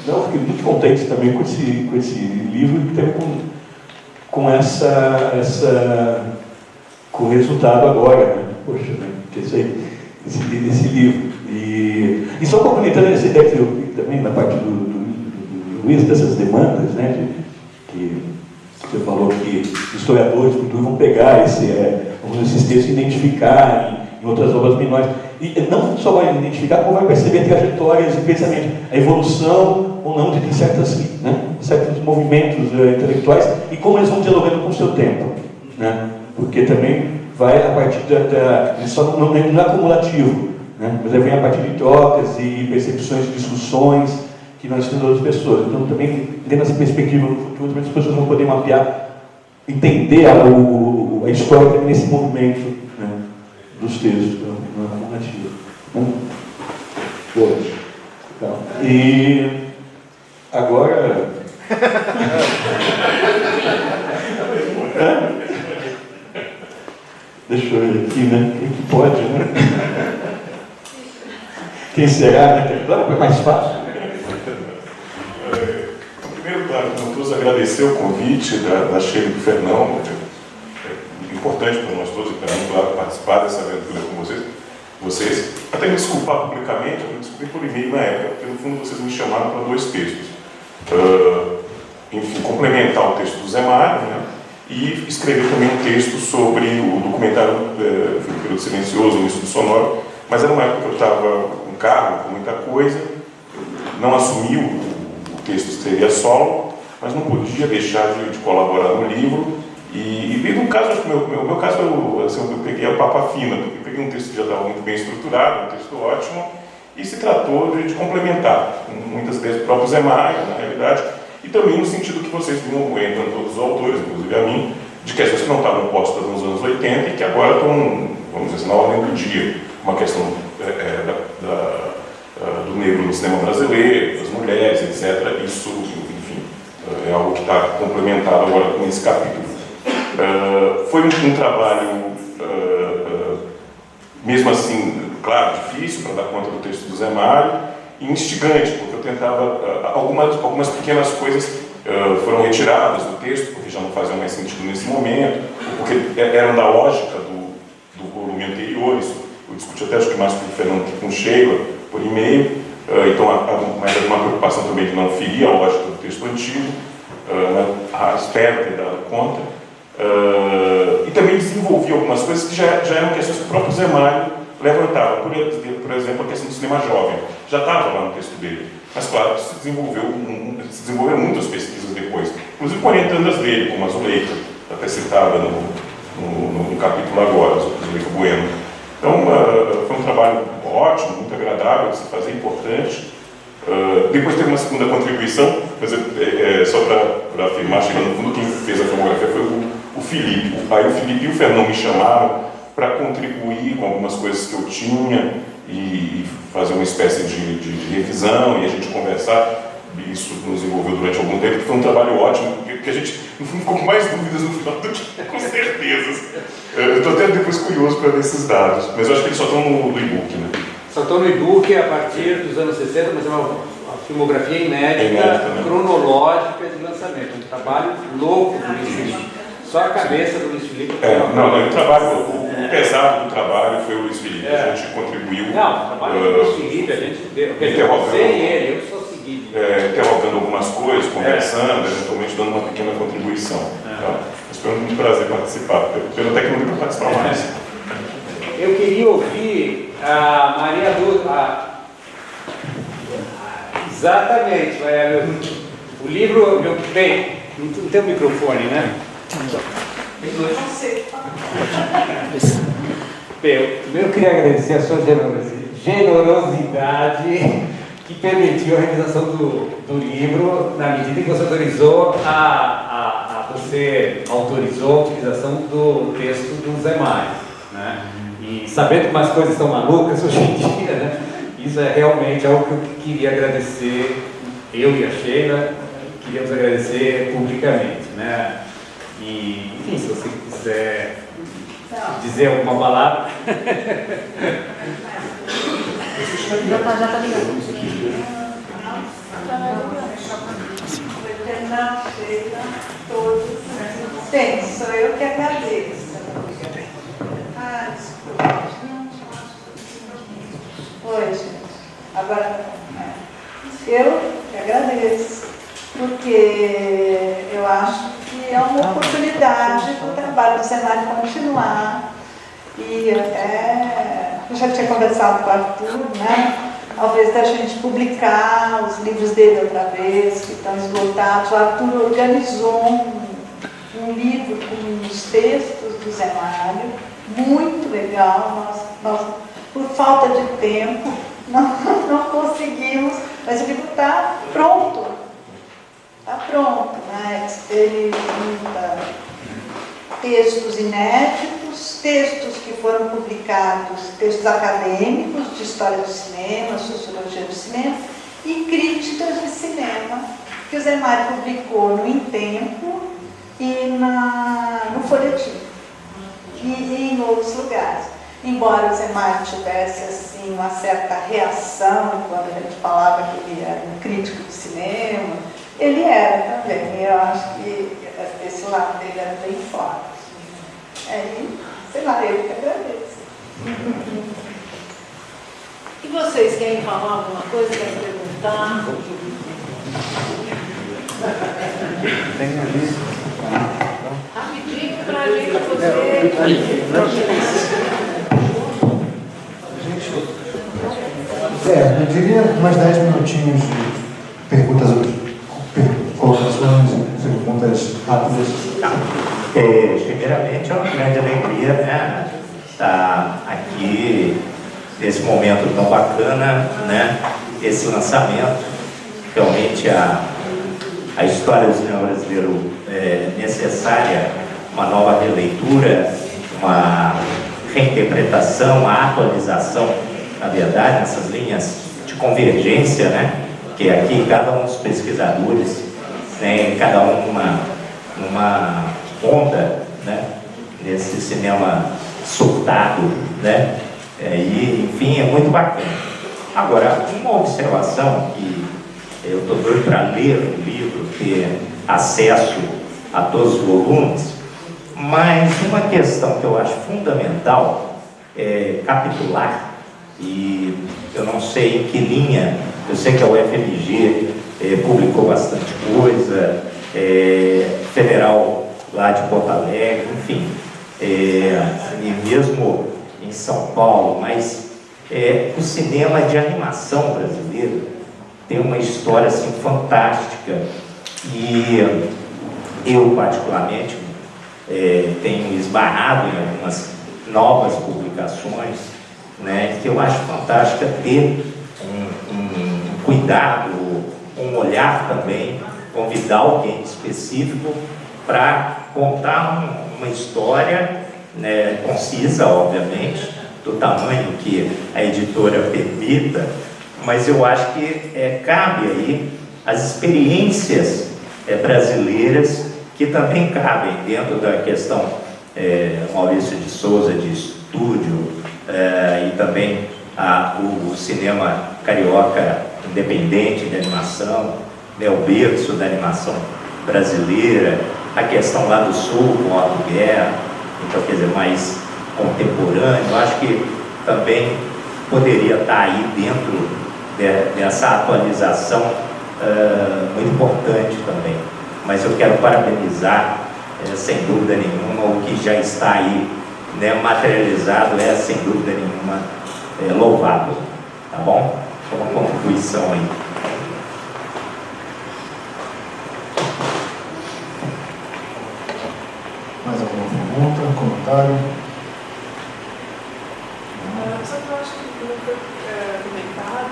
eu fiquei muito contente também com esse livro e também com o resultado agora, né? Poxa, né? Esse livro. E só complementando essa ideia que eu também na parte do Luiz, dessas demandas, né? Que você falou que historiadores vão pegar esses textos e identificar em outras obras menores. E não só vai identificar, como vai perceber trajetórias de pensamento, a evolução ou não de certos movimentos intelectuais e como eles vão dialogando com o seu tempo. Né? Porque também vai a partir só não é acumulativo, né? Mas vem a partir de trocas e percepções, discussões que nós temos outras pessoas. Então, também, dentro dessa perspectiva do futuro, as pessoas vão poder mapear, entender a história também nesse movimento, né, dos textos, na narrativa. Então, e agora... Deixa eu ver aqui, né? Quem que pode, né? Quem será, né? Claro, é mais fácil. Primeiro, como todos, agradecer o convite da Sheila e do Fernão. É importante para nós todos e para mim, claro, participar dessa aventura com vocês. Até me desculpar publicamente, eu me desculpei por e-mail na época, porque no fundo vocês me chamaram para 2 textos. Enfim, complementar o texto do Zé Mário, né? E escrever também um texto sobre o documentário Período Silencioso, no Estudo Sonoro, mas era uma época que eu estava com cargo, com muita coisa, não assumi o texto seria solo, mas não podia deixar de colaborar no livro, e no caso, acho que o meu caso, eu peguei a papa fina, porque eu peguei um texto que já estava muito bem estruturado, um texto ótimo, e se tratou de complementar muitas vezes o próprio Zé Mário, na realidade, e também no sentido que vocês vinham entrando todos os autores, inclusive a mim, de questões que não estavam postas nos anos 80 e que agora estão, vamos dizer, na ordem do dia. Uma questão do negro no cinema brasileiro, das mulheres, etc. Isso, enfim, é algo que está complementado agora com esse capítulo. Foi um trabalho, mesmo assim, claro, difícil para dar conta do texto do Zé Mário, e instigante, porque eu tentava, algumas pequenas coisas foram retiradas do texto, porque já não faziam mais sentido nesse momento, ou porque eram da lógica do volume anterior. Isso eu discuti até, acho que mais com o Fernando que com o Sheila, por e-mail, então mas havia uma preocupação também de não ferir a lógica do texto antigo, espero ter dado conta, e também desenvolvi algumas coisas que já eram questões que o próprio Zé Mário levantava, por exemplo, a questão do cinema jovem, já estava lá no texto dele, mas claro que se desenvolveram muitas pesquisas depois, inclusive com orientandas dele, como a Zuleika, até citada no capítulo agora, Zuleika Bueno. Então, foi um trabalho ótimo, muito agradável de se fazer, importante. Depois teve uma segunda contribuição, só para afirmar, chegando no fundo, quem fez a filmografia foi o Felipe. Aí o Felipe e o Fernão me chamaram para contribuir com algumas coisas que eu tinha e fazer uma espécie de revisão e a gente conversar. Isso nos envolveu durante algum tempo, que foi um trabalho ótimo, porque a gente no fundo ficou com mais dúvidas no final do que com certezas. Eu estou até depois curioso para ver esses dados, mas eu acho que eles só estão no e-book, né? Só estão no e-book a partir dos anos 60, mas é uma filmografia inédita, cronológica de lançamento. Um trabalho louco do Luiz Felipe. Só a cabeça do Luiz Felipe. O pesado do trabalho foi o Luiz Felipe. A gente contribuiu. Não, o trabalho do Luiz Felipe, a gente deu. Você e ele, eu só segui. Interrogando algumas coisas, conversando, eventualmente dando uma pequena contribuição. Então, mas foi um prazer participar. Pelo técnico para participar mais. Eu queria ouvir a Maria Lúcia. Exatamente. O livro. Bem, não tem um microfone, né? Bem, eu queria agradecer a sua generosidade que permitiu a realização do livro, na medida em que você autorizou você autorizou a utilização do texto do Zé Mário, né? E sabendo que umas coisas estão malucas hoje em dia, né? Isso é realmente algo que eu queria agradecer, eu e a Sheila queríamos agradecer publicamente, né? E, enfim, se você quiser dizer alguma palavra. Já tá ligado. Todos. Tem, sou eu que agradeço. Desculpa. Oi, gente. Agora, eu que agradeço, porque eu acho que é uma oportunidade para o trabalho do Senai continuar. E até, eu já tinha conversado com o Arthur, né? Talvez da gente publicar os livros dele outra vez, que estão esgotados. O Arthur organizou um livro com os textos do Zé Mário, muito legal. Nós, por falta de tempo, não conseguimos, mas o livro está pronto. Está pronto, né? Ele junta textos inéditos, textos que foram publicados, textos acadêmicos de história do cinema, sociologia do cinema e críticas de cinema que o Zé Mário publicou no Em Tempo e no Folhetim e em outros lugares. Embora o Zé Mário tivesse assim, uma certa reação quando a gente falava que ele era um crítico de cinema, ele era também. Eu acho que esse lado dele era bem forte. Aí, sei lá, eu que agradeço. E vocês querem falar alguma coisa, querem perguntar? Tem ali. Rapidinho para a gente poder... Eu diria mais 10 minutinhos de perguntas, colocações, perguntas rápidas. Primeiramente, é uma grande alegria, né, estar aqui nesse momento tão bacana, né, esse lançamento. Realmente a história do cinema brasileiro é necessária, uma nova releitura, uma reinterpretação, a atualização, na verdade, nessas linhas de convergência, né, que aqui cada um dos pesquisadores, né, cada um numa onda, né, nesse cinema surtado, né, e enfim, é muito bacana. Agora, uma observação que eu estou doido para ler o livro, ter acesso a todos os volumes, mas uma questão que eu acho fundamental é capitular, e eu não sei em que linha, eu sei que a UFMG publicou bastante coisa, Federal lá de Porto Alegre, enfim, e mesmo em São Paulo, mas o cinema de animação brasileiro tem uma história assim fantástica, e eu particularmente tenho esbarrado em algumas novas publicações, né, que eu acho fantástica ter um cuidado, um olhar também, convidar alguém específico para contar uma história, né, concisa, obviamente, do tamanho que a editora permita, mas eu acho que cabe aí as experiências brasileiras que também cabem dentro da questão Maurício de Souza de estúdio, e também o cinema carioca independente de animação, né, o berço da animação brasileira, a questão lá do Sul com a guerra, então quer dizer, mais contemporâneo. Eu acho que também poderia estar aí dentro dessa atualização muito importante também. Mas eu quero parabenizar, sem dúvida nenhuma, o que já está aí, né, materializado, sem dúvida nenhuma louvável, tá bom? Uma contribuição aí. Mais alguma pergunta, comentário? Só que eu acho que não foi comentado,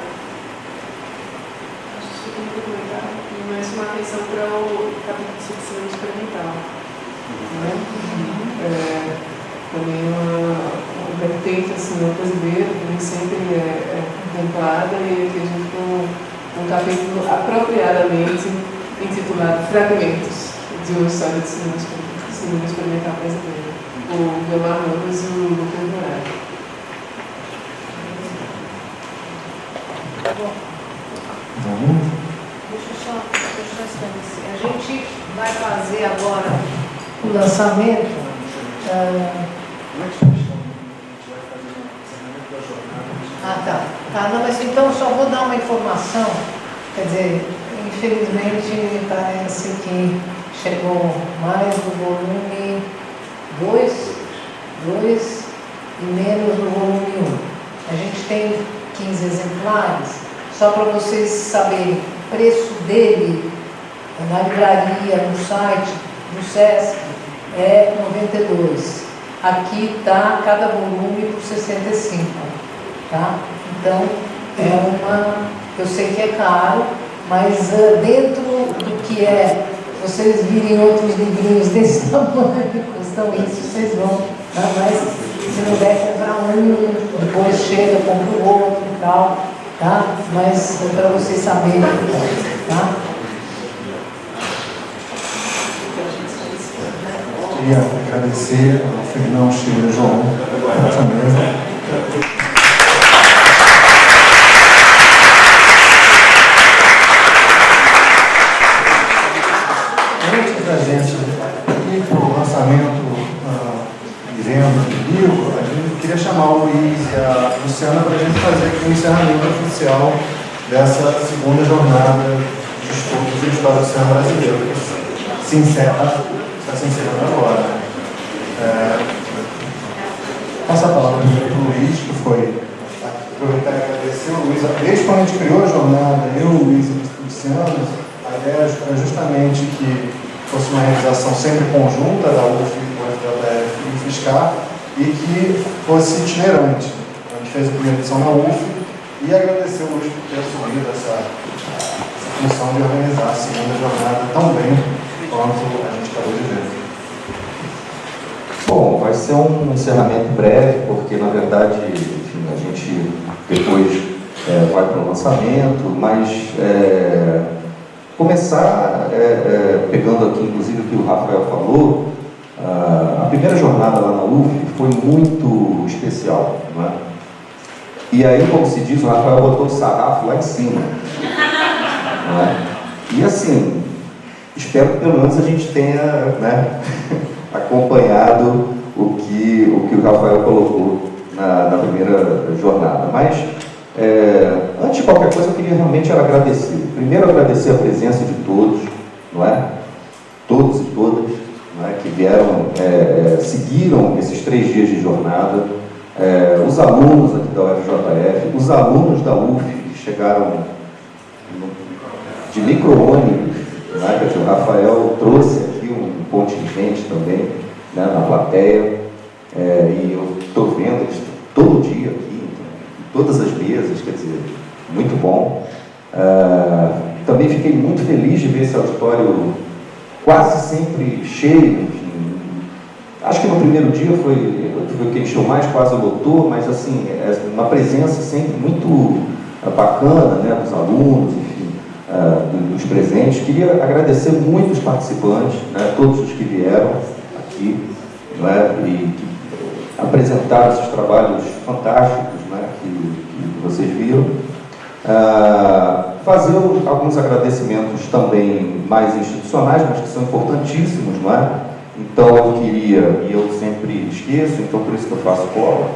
acho que tem que comentar, mas uma atenção para o capítulo de cinema experimental. Também uma vertente assim, brasileira, que nem sempre é contemplada, e que a gente tem um capítulo apropriadamente intitulado Fragmentos de uma história de cinema experimental. sim, vou experimentar mais bem. O Guilherme Ramos e o Lucas Moraes. Deixa eu só esclarecer. A gente vai fazer agora o lançamento. Tá, não, mas então só vou dar uma informação. Quer dizer, infelizmente parece que chegou mais do volume 2 e menos do volume 1. A gente tem 15 exemplares. Só para vocês saberem, o preço dele na livraria, no site do SESC, é 92. Aqui está cada volume por 65. Tá? Então, eu sei que é caro, mas dentro do que é, vocês virem outros livrinhos desse tamanho que custam isso, vocês vão. Tá? Mas se não der comprar um, depois chega, compra o outro e tal. Tá? Mas é para vocês saberem, tá? Queria agradecer ao Fernão Chile João essa mesa. Antes da gente ir para o lançamento e venda do livro, a gente queria chamar o Luiz e a Luciana para a gente fazer aqui o encerramento oficial dessa segunda jornada de estudos de história do cinema brasileiro, que está se encerrando agora. Passo a palavra para o Luiz, que foi aproveitar e agradecer o Luiz. Desde quando a gente criou a jornada, eu, o Luiz e o Luciano, a ideia era justamente que fosse uma realização sempre conjunta da UF, o FJF e o FISCAR, e que fosse itinerante. A gente fez a primeira edição na UF e agradecer o Luiz por ter assumido essa função de organizar a segunda jornada tão bem quanto a gente acabou de ver. Bom, vai ser um encerramento breve, porque na verdade, enfim, a gente depois vai para o lançamento, mas começar pegando aqui inclusive o que o Rafael falou. A primeira jornada lá na UF foi muito especial, não é? E aí, como se diz, o Rafael botou o sarrafo lá em cima, não é? E assim, espero que pelo menos a gente tenha, né, acompanhado o que o Rafael colocou na primeira jornada. Mas, antes de qualquer coisa, eu queria realmente agradecer. Primeiro, agradecer a presença de todos, não é? Todos e todas, não é? Que vieram, seguiram esses 3 dias de jornada, os alunos aqui da UFJF, os alunos da UF que chegaram de micro-ônibus, né? Que o Rafael trouxe aqui um contingente também, né, na plateia, e eu estou vendo eles todo dia aqui, em todas as mesas, quer dizer, muito bom. Também fiquei muito feliz de ver esse auditório quase sempre cheio, enfim. Acho que no primeiro dia foi quem encheu mais, quase lotou, mas assim, uma presença sempre muito bacana, né, dos alunos, enfim, dos presentes. Queria agradecer muito os participantes, né, todos os que vieram aqui, né, e que apresentaram esses trabalhos fantásticos, né, que vocês viram. Fazer alguns agradecimentos também mais institucionais, mas que são importantíssimos, não é? Então eu queria, e eu sempre esqueço, então por isso que eu faço cola,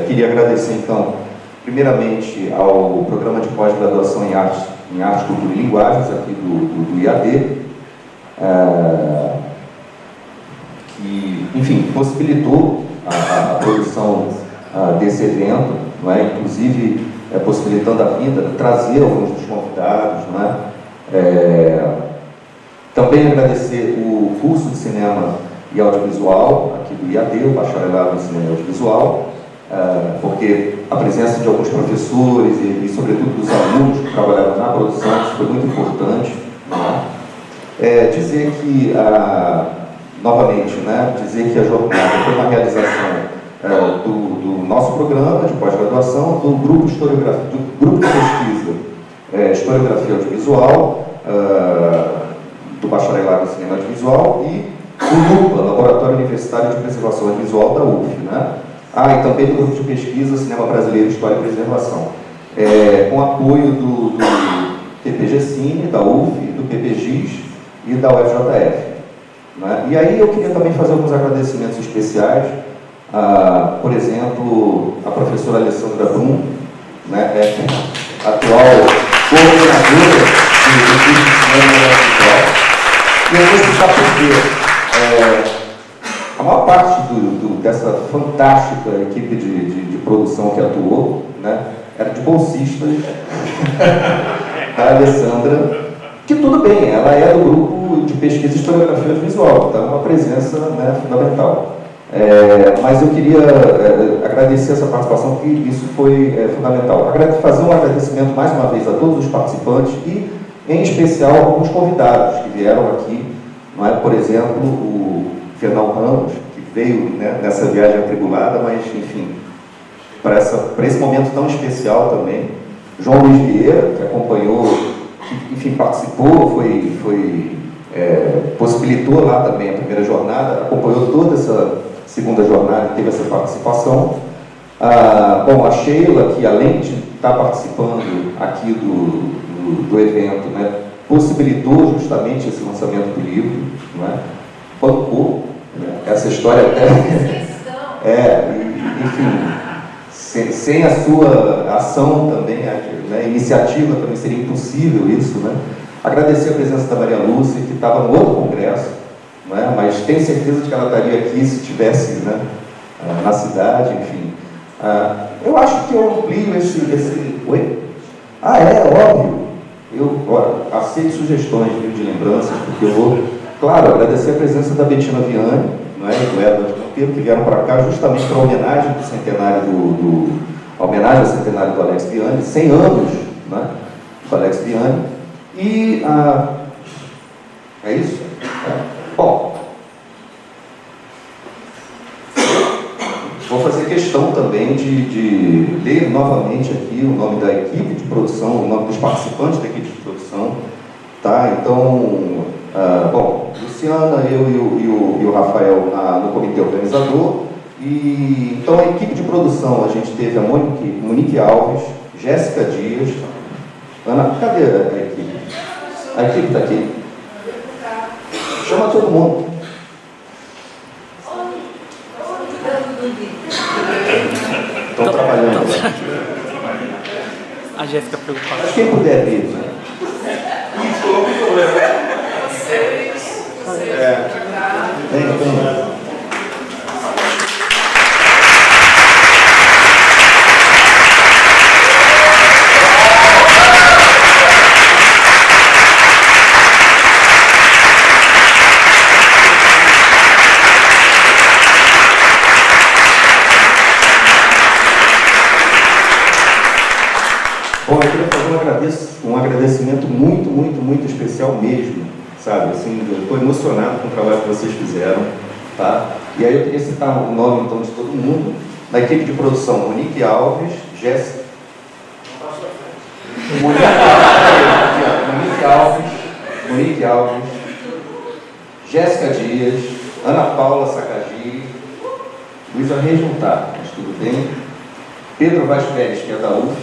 queria agradecer então, primeiramente ao programa de pós-graduação em Arte, Cultura e Linguagens, aqui do IAD, que, enfim, possibilitou a produção desse evento, não é? Inclusive possibilitando a vinda, trazer alguns dos convidados, não é? Também agradecer o curso de Cinema e Audiovisual, aqui do IAD, o Bacharelado em Cinema e Audiovisual, porque a presença de alguns professores e sobretudo dos alunos que trabalharam na produção, isso foi muito importante, não é? Dizer que, novamente, né, dizer que a jornada foi uma realização do nosso programa de pós-graduação, do grupo de pesquisa Historiografia Audiovisual, do Bacharelado em Cinema Audiovisual, e o LUPA, Laboratório Universitário de Preservação Audiovisual da UF, né? E também do Grupo de Pesquisa Cinema Brasileiro, História e Preservação, com apoio do PPG Cine, da UF, do PPGIS e da UFJF. Né? E aí eu queria também fazer alguns agradecimentos especiais, por exemplo, a professora Alessandra Brum, né, atual coordenadora do curso de Cinema Audiovisual. E eu vou explicar por quê. A maior parte dessa fantástica equipe de produção que atuou, né, era de bolsistas da Alessandra, que tudo bem, ela é do grupo de pesquisa e historiografia audiovisual, então é uma presença, né, fundamental. Mas eu queria agradecer essa participação, porque isso foi fundamental. Fazer um agradecimento mais uma vez a todos os participantes e, em especial, a alguns convidados que vieram aqui, não é? Por exemplo, o Fernão Ramos, que veio, né, nessa viagem atribulada, mas, enfim, para esse momento tão especial também. João Luiz Vieira, que acompanhou, que, enfim, participou, possibilitou lá também a primeira jornada, acompanhou toda essa segunda jornada e teve essa participação. Bom, a Sheila, que além de estar participando aqui do evento, né, possibilitou justamente esse lançamento do livro, né, bancou, né, essa história até... enfim, sem a sua ação também, né, iniciativa, também seria impossível isso, né? Agradecer a presença da Maria Lúcia, que estava no outro congresso, né, mas tenho certeza de que ela estaria aqui se estivesse, né, na cidade, enfim. Eu acho que eu amplio esse... Oi? Óbvio. Eu aceito sugestões de lembranças, porque eu vou, claro, agradecer a presença da Bettina Viane, né, e do Edward Monteiro, que vieram para cá justamente para a homenagem do centenário a homenagem ao centenário do Alex Viane, 100 anos, né, do Alex Viane. E é isso? Bom, vou fazer questão também de ler novamente aqui o nome da equipe de produção, o nome dos participantes da equipe de produção, tá? Então, bom, Luciana, eu e o Rafael no comitê organizador. E então a equipe de produção, a gente teve a Monique Alves, Jéssica Dias, Ana, cadê a equipe? A equipe está aqui. Chama todo mundo. Estão trabalhando. A Jéssica preocupada. Mas quem puder vir. Vem. Bom, eu queria fazer um agradecimento muito especial mesmo, sabe? Assim, eu estou emocionado com o trabalho que vocês fizeram, tá? E aí eu queria citar o nome, então, de todo mundo. Na equipe de produção, Monique Alves, Jéssica... Monique Alves, Jéssica Dias, Ana Paula Sacagiri, Luísa Reis não está, mas tudo bem. Pedro Vaz Pérez, que é da UF,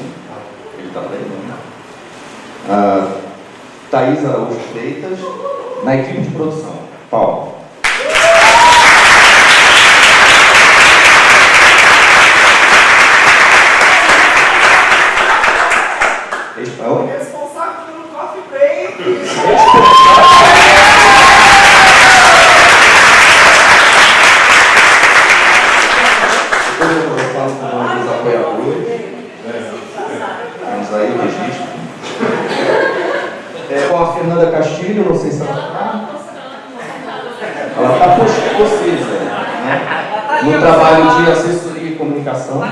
ele está bem, né? Thaís Araújo Freitas, na equipe de produção. Paulo. Responsável pelo coffee break. Depois eu faço com o nome dos apoiadores. Temos aí o registro. Com a Fernanda Castilho, não sei se ela está. Ela está possível, né? No trabalho de assessoria e comunicação.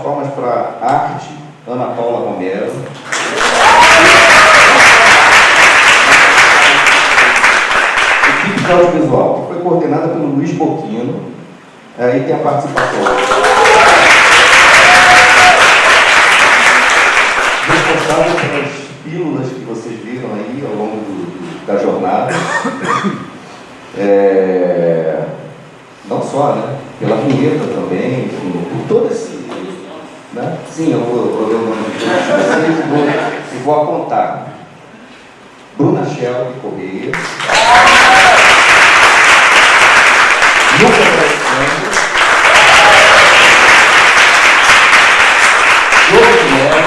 Palmas para a arte, Ana Paula Romero. Equipe de audiovisual, que foi coordenada coordenada pelo Luiz Boquino, e tem a participação responsável pelas pílulas que vocês viram aí ao longo da jornada. Não só, né? Pela vinheta também, enfim, por todo esse... Né? Sim, eu vou ler o nome de todos vocês e vou apontar. Bruna Shelby Correia. Lucas Alexandre. Jorge Melo.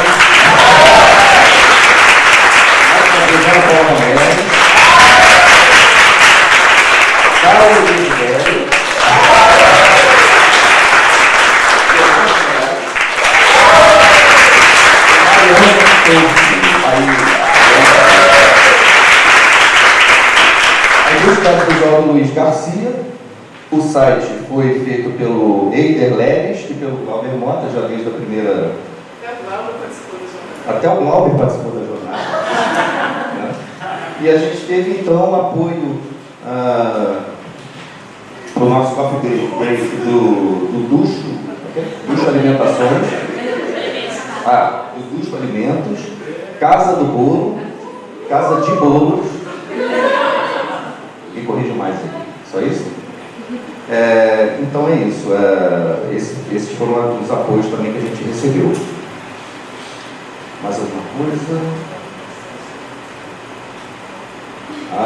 Ana Paula Neves. Carlos Velho. A música do Luiz Garcia. O site foi feito pelo Eider Leves e pelo Glauber Mota, já desde a primeira... Até o Glauber participou da jornada. Né? E a gente teve então apoio para o nosso coffee break do Ducho Alimentações, do Ducho Alimentos, Casa do Bolo, Casa de Bolos, me corrija mais aqui, só isso? Então é isso, esses foram os apoios também que a gente recebeu. Mais alguma coisa?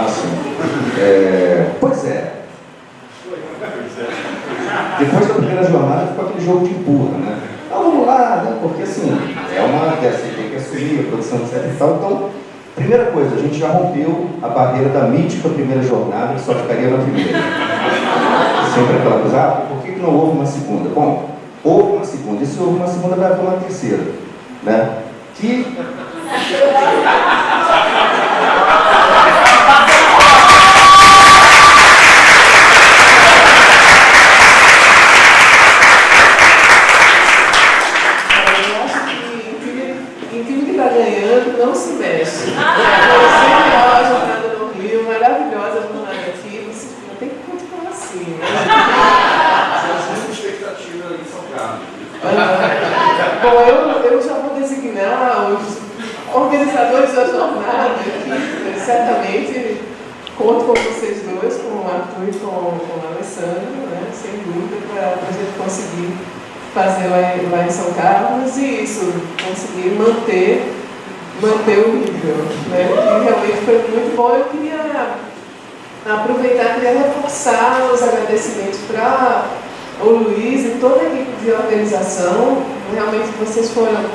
Sim. Pois é. Depois da primeira jornada ficou aquele jogo de empurra, né? Então vamos lá, né? Porque assim, você tem que assumir a produção de certo e tal. Então, primeira coisa, a gente já rompeu a barreira da mítica primeira jornada, que só ficaria na primeira. Sempre aquela coisa, por que não houve uma segunda? Bom, houve uma segunda, e se houve uma segunda, vai haver uma terceira, né? Que... Não se mexe. A jornada no Rio, maravilhosa jornada aqui, você tem que continuar assim. Você expectativa ali em São Carlos. Bom, eu já vou designar os organizadores da jornada aqui, certamente conto com vocês dois, com o Arthur e com o Alessandro, né, sem dúvida, para a gente conseguir fazer lá em São Carlos e isso, conseguir manter o nível, né? Que realmente foi muito bom. Eu queria aproveitar, queria reforçar os agradecimentos para o Luiz e toda a equipe de organização. Realmente vocês foram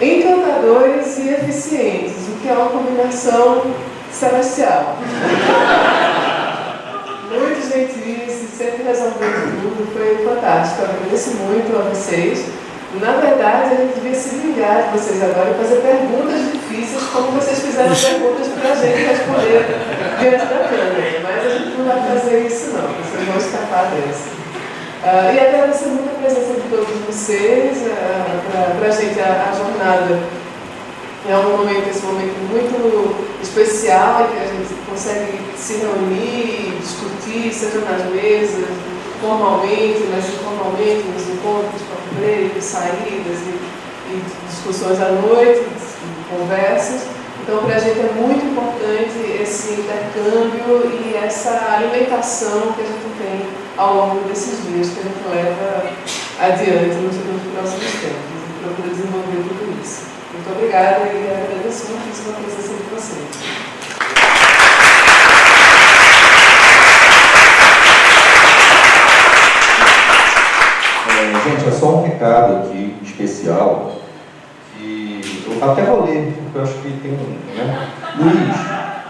encantadores e eficientes, o que é uma combinação celestial. Muito gentis, sempre resolvendo tudo, foi fantástico. Eu agradeço muito a vocês. Na verdade, a gente devia se vingar de vocês agora e fazer perguntas difíceis, como vocês fizeram perguntas para a gente responder diante da câmera. Mas a gente não vai fazer isso não, vocês vão escapar dessa. E agradecer muito a presença de todos vocês. Para a gente, a jornada é esse momento muito especial, em que a gente consegue se reunir, discutir, seja nas mesas, formalmente, mas informalmente, nos encontros, breaks, saídas e discussões à noite, conversas. Então, para a gente é muito importante esse intercâmbio e essa alimentação que a gente tem ao longo desses dias, que a gente leva adiante nos próximos tempos e procura desenvolver tudo isso. Muito obrigada e agradeço muitíssimo a presença de vocês. Gente, é só um recado aqui especial que eu até vou ler, porque eu acho que tem né? Luiz,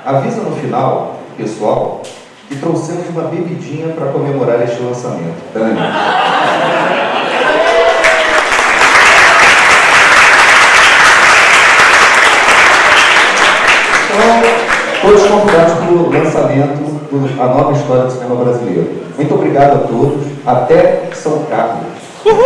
avisa no final, pessoal, que trouxemos uma bebidinha para comemorar este lançamento. Dani. Então, todos convidados para o lançamento da nova história do cinema brasileiro. Muito obrigado a todos. Até São Carlos. Uhul!